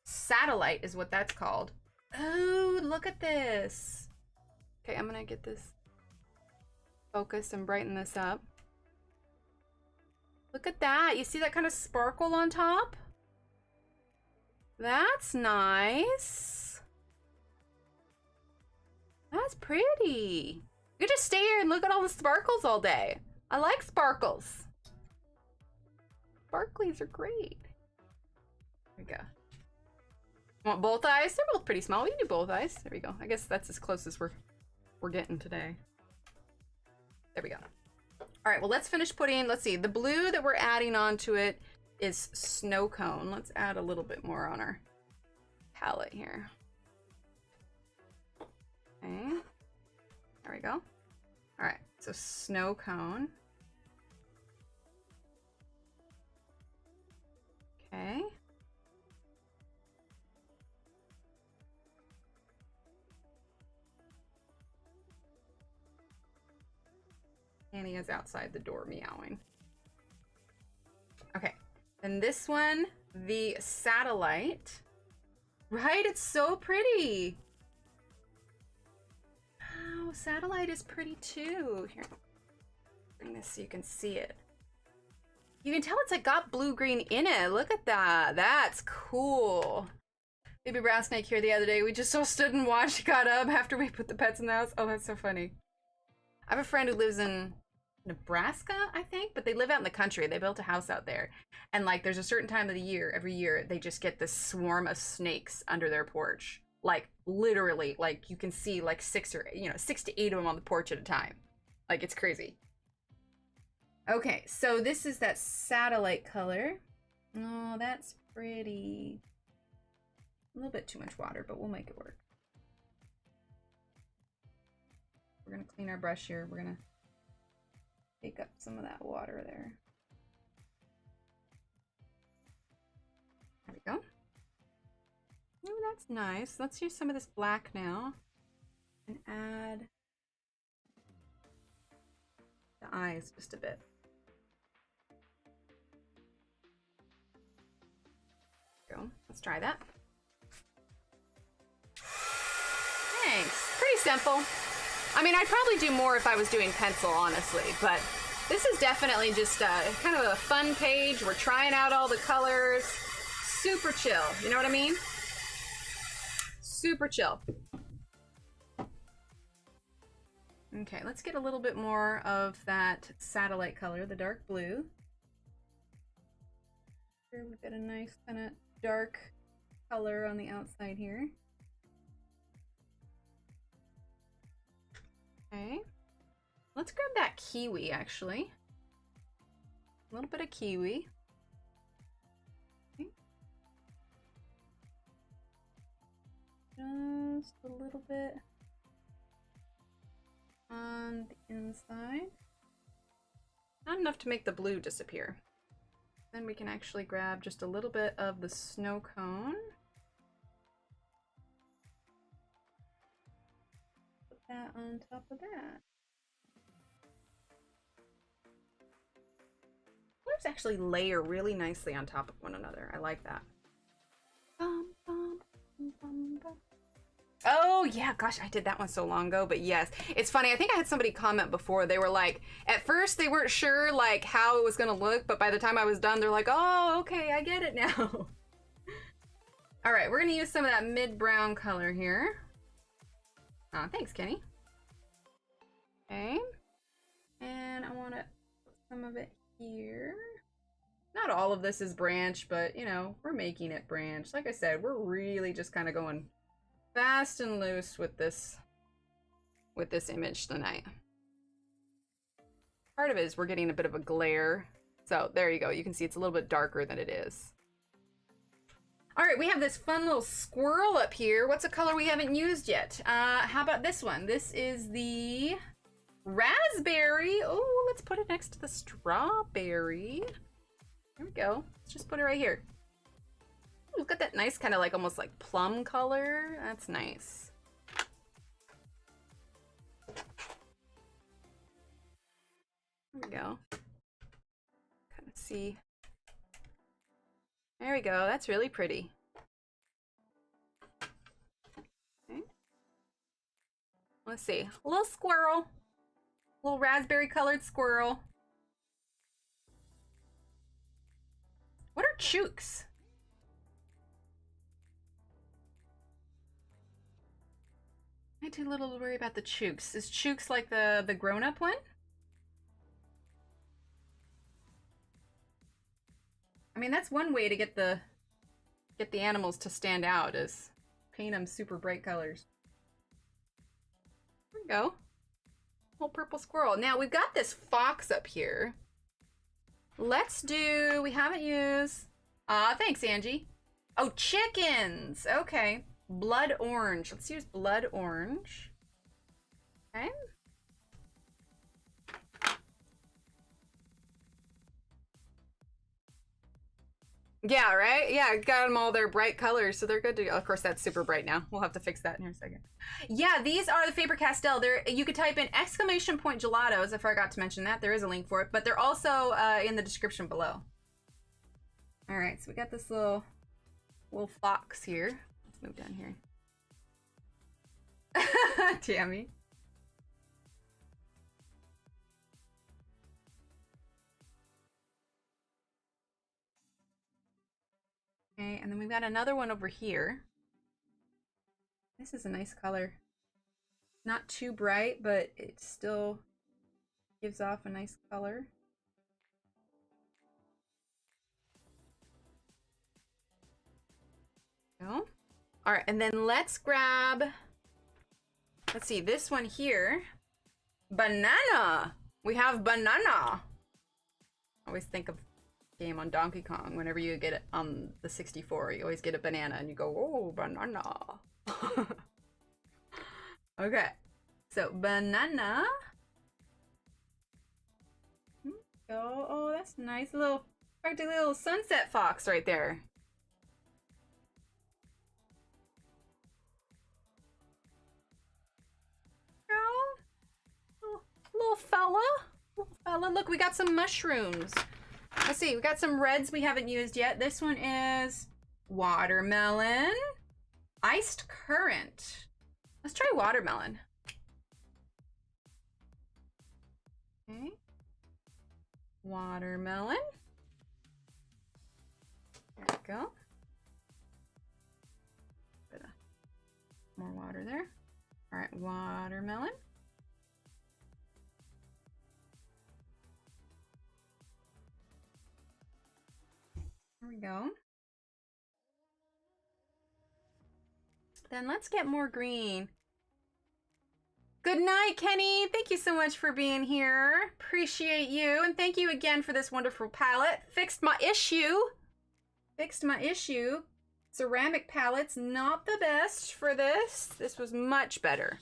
Satellite is what that's called. Oh, look at this. Okay, I'm gonna get this focused and brighten this up. Look at that. You see that kind of sparkle on top? That's nice. That's pretty. You just stay here and look at all the sparkles all day. I like sparkles. Sparklies are great. There we go. Want both eyes? They're both pretty small. We can do both eyes. There we go. I guess that's as close as we're getting today. There we go. All right, well, let's finish putting, let's see, the blue that we're adding onto it is snow cone. Let's add a little bit more on our palette here. Okay, there we go. All right, so snow cone. Okay. Annie is outside the door meowing. Okay, and this one, the satellite. Right, it's so pretty. Oh, satellite is pretty too. Here, bring this so you can see it. You can tell it's like got blue-green in it. Look at that. That's cool. Baby brown snake here the other day. We just so stood and watched, got up after we put the pets in the house. Oh, that's so funny. I have a friend who lives in Nebraska, I think, but they live out in the country. They built a house out there. And like there's a certain time of the year, every year, they just get this swarm of snakes under their porch. Like literally, like you can see like 6 to 8 of them on the porch at a time. Like it's crazy. Okay, so this is that satellite color. Oh, that's pretty. A little bit too much water, but we'll make it work. We're gonna clean our brush here. We're gonna take up some of that water there. There we go. Oh, that's nice. Let's use some of this black now and add the eyes just a bit. There we go. Let's try that. Thanks. Pretty simple. I mean, I'd probably do more if I was doing pencil, honestly, but this is definitely just kind of a fun page. We're trying out all the colors. Super chill. You know what I mean? Super chill. Okay, let's get a little bit more of that satellite color, the dark blue. Here we've got a nice kind of dark color on the outside here. Okay, let's grab that kiwi actually. A little bit of kiwi. Okay. Just a little bit on the inside. Not enough to make the blue disappear. Then we can actually grab just a little bit of the snow cone. Put that on top of that. Colors actually layer really nicely on top of one another. I like that. Oh yeah, gosh, I did that one so long ago, but yes. It's funny, I think I had somebody comment before. They were like, at first they weren't sure like how it was gonna look, but by the time I was done, they're like, oh, okay, I get it now. All right, we're gonna use some of that mid-brown color here. Oh, thanks, Kenny. Okay. And I wanna put some of it here. Not all of this is branch, but you know, we're making it branch. Like I said, we're really just kind of going fast and loose with this image tonight. Part of it is we're getting a bit of a glare. So there you go. You can see it's a little bit darker than it is. All right, we have this fun little squirrel up here. What's a color we haven't used yet? How about this one? This is the raspberry. Oh, let's put it next to the strawberry. There we go. Let's just put it right here. Look at that nice kind of like almost like plum color. That's nice. There we go. Kind of see. There we go. That's really pretty. Okay. Let's see. A little squirrel. A little raspberry colored squirrel. What are chooks? I do a little worry about the chooks. Is chooks like the grown-up one? I mean, that's one way to get the animals to stand out, is paint them super bright colors. There we go. Whole purple squirrel. Now we've got this fox up here. Let's do, we haven't used, thanks Angie. Oh, chickens. Okay. Blood orange. Let's use blood orange. Okay. Yeah, right? Yeah, got them all their bright colors, so they're good to go. Of course, that's super bright now. We'll have to fix that in here a second. Yeah, these are the Faber-Castell. You could type in !Gelatos. I forgot to mention that. There is a link for it, but they're also in the description below. All right, so we got this little fox here. Let's move down here. Tammy. Okay, and then we've got another one over here. This is a nice color. Not too bright, but it still gives off a nice color. Go. All right, and then let's grab, let's see, this one here. Banana. We have banana. I always think of game on Donkey Kong. Whenever you get it on the 64, you always get a banana and you go, oh, banana. Okay, so banana. Go. Oh, that's nice. Practically little sunset fox right there. Little fella. Look, we got some mushrooms. Let's see, we got some reds we haven't used yet. This one is watermelon, iced currant. Let's try watermelon. Okay. Watermelon. There we go. Bit of more water there. All right, watermelon. There we go. Then let's get more green. Good night, Kenny. Thank you so much for being here. Appreciate you. And thank you again for this wonderful palette. Fixed my issue. Ceramic palette's not the best for this. This was much better.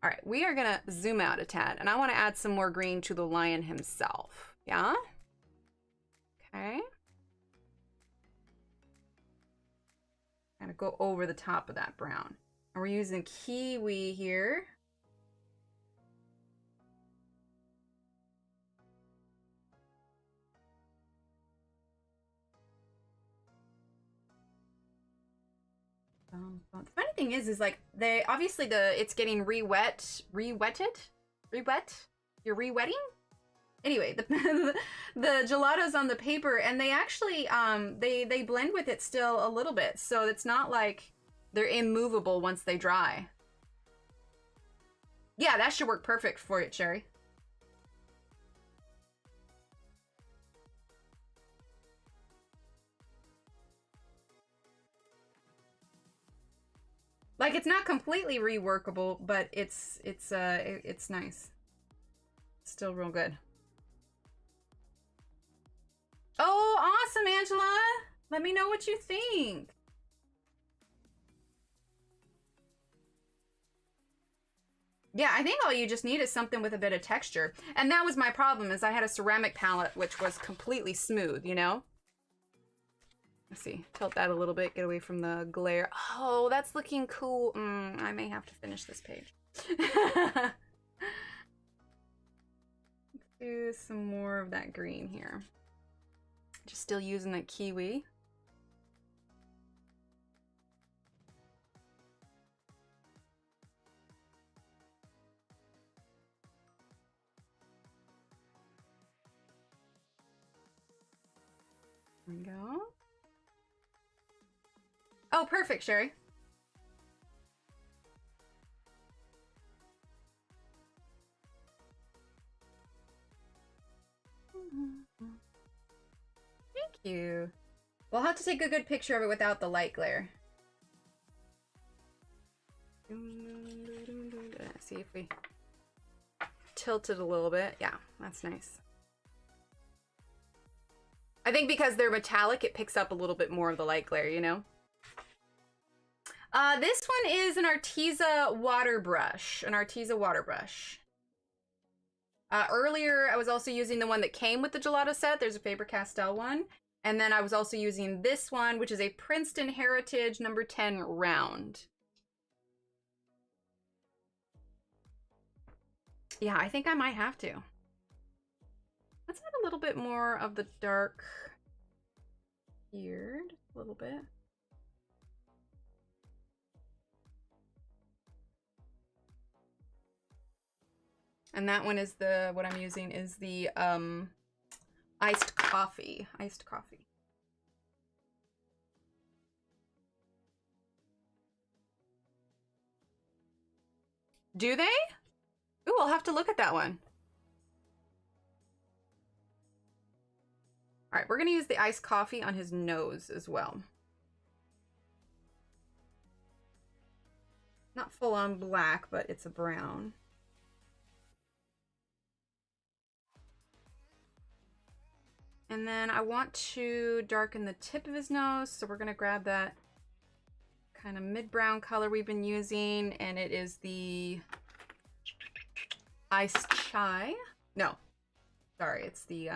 All right, we are gonna zoom out a tad, and I wanna add some more green to the lion himself. Yeah? Okay. kind of go over the top of that brown. And we're using kiwi here. The funny thing is like they obviously it's getting re-wet. You're re-wetting. Anyway, the gelato's on the paper, and they actually they blend with it still a little bit, so it's not like they're immovable once they dry. Yeah, that should work perfect for it, Sherry. Like, it's not completely reworkable, but it's nice. It's still real good. Oh, awesome, Angela! Let me know what you think. Yeah, I think all you just need is something with a bit of texture. And that was my problem, is I had a ceramic palette which was completely smooth, you know? Let's see, tilt that a little bit, get away from the glare. Oh, that's looking cool. I may have to finish this page. Let's do some more of that green here. Just still using that kiwi. There we go. Oh, perfect, Sherry. Thank you. We'll have to take a good picture of it without the light glare. Let's see if we tilt it a little bit. Yeah, that's nice. I think because they're metallic, it picks up a little bit more of the light glare, you know? This one is an Arteza water brush. Earlier, I was also using the one that came with the gelato set. There's a Faber-Castell one. And then I was also using this one, which is a Princeton Heritage number 10 round. Yeah, I think I might have to. Let's add a little bit more of the dark here, just a little bit. And that one is what I'm using is the iced coffee. Do they? Ooh, I'll have to look at that one. All right, we're gonna use the iced coffee on his nose as well. Not full on black, but it's a brown. And then I want to darken the tip of his nose, so we're gonna grab that kind of mid-brown color we've been using, and it is the iced chai. No, sorry, it's the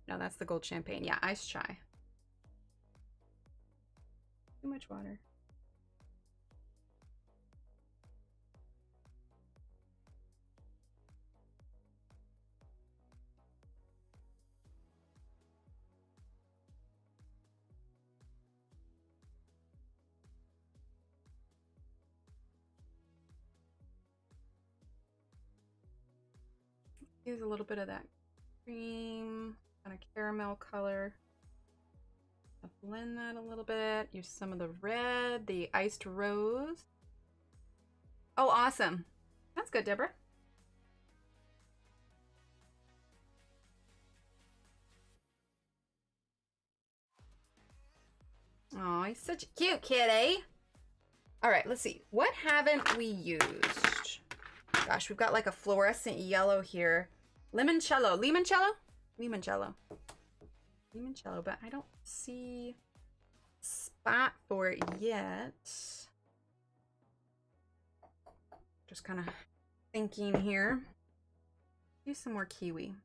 no, that's the gold champagne. Yeah, iced chai. Too much water. Use a little bit of that cream, kind of caramel color. I'll blend that a little bit. Use some of the red, the iced rose. Oh, awesome. That's good, Deborah. Oh, he's such a cute kitty. All right, let's see. What haven't we used? Gosh, we've got like a fluorescent yellow here. Limoncello, but I don't see a spot for it yet. Just kind of thinking here. Do some more kiwi.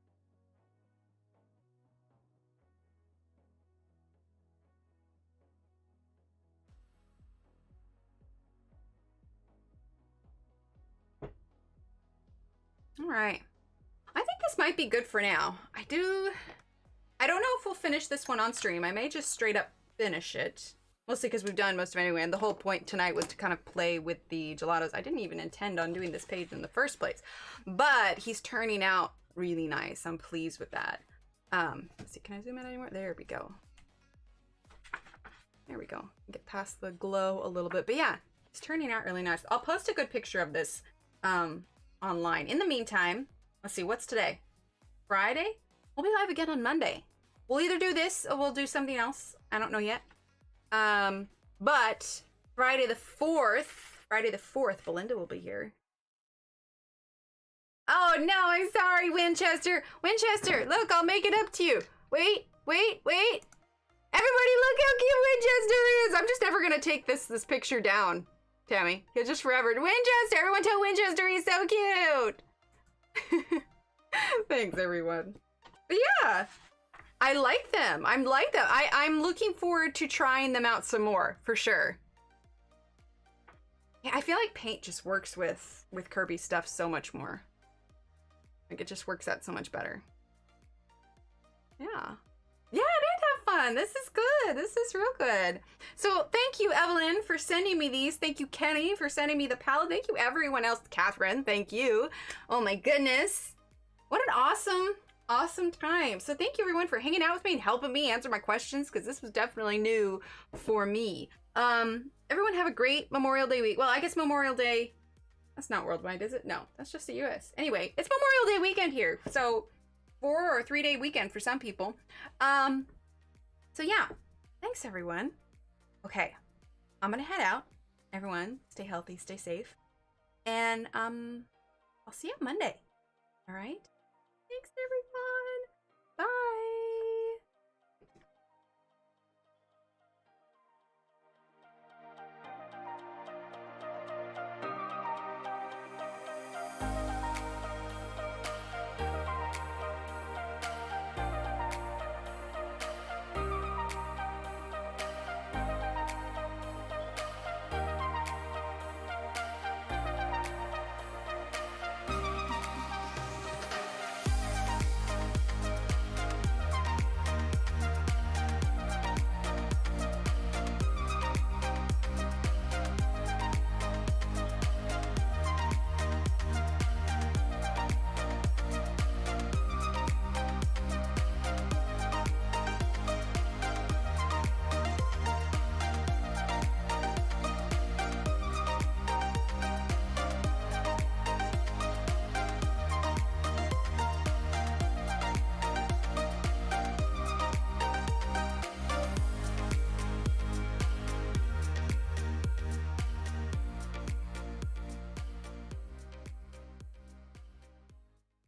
All right. I think this might be good for now. I don't know if we'll finish this one on stream. I may just straight up finish it. Mostly because we've done most of it anyway, and the whole point tonight was to kind of play with the gelatos. I didn't even intend on doing this page in the first place. But he's turning out really nice. I'm pleased with that. Let's see, can I zoom in anymore? There we go. There we go. Get past the glow a little bit. But yeah, it's turning out really nice. I'll post a good picture of this online. In the meantime, let's see, what's today? Friday? We'll be live again on Monday. We'll either do this or we'll do something else. I don't know yet. But Friday the 4th, Belinda will be here. Oh no, I'm sorry, Winchester. Winchester, look, I'll make it up to you. Wait. Everybody look how cute Winchester is. I'm just never gonna take this picture down, Tammy. He'll just forever. Winchester, everyone tell Winchester he's so cute. Thanks, everyone. But yeah, I like them. I'm looking forward to trying them out some more, for sure. Yeah, I feel like paint just works with Kirby stuff so much more. Like, it just works out so much better. Yeah. Yeah, I did have fun. This is good. This is real good. So thank you, Evelyn, for sending me these. Thank you, Kenny, for sending me the palette. Thank you, everyone else. Catherine, thank you. Oh my goodness. What an awesome time. So thank you, everyone, for hanging out with me and helping me answer my questions, because this was definitely new for me. Everyone have a great Memorial Day week. Well, I guess Memorial Day, that's not worldwide, is it? No, that's just the US. Anyway, it's Memorial Day weekend here. So 4 or 3 day weekend for some people. So yeah, thanks everyone. Okay, I'm gonna head out. Everyone, stay healthy, stay safe. And I'll see you on Monday. All right? Thanks everyone. Bye.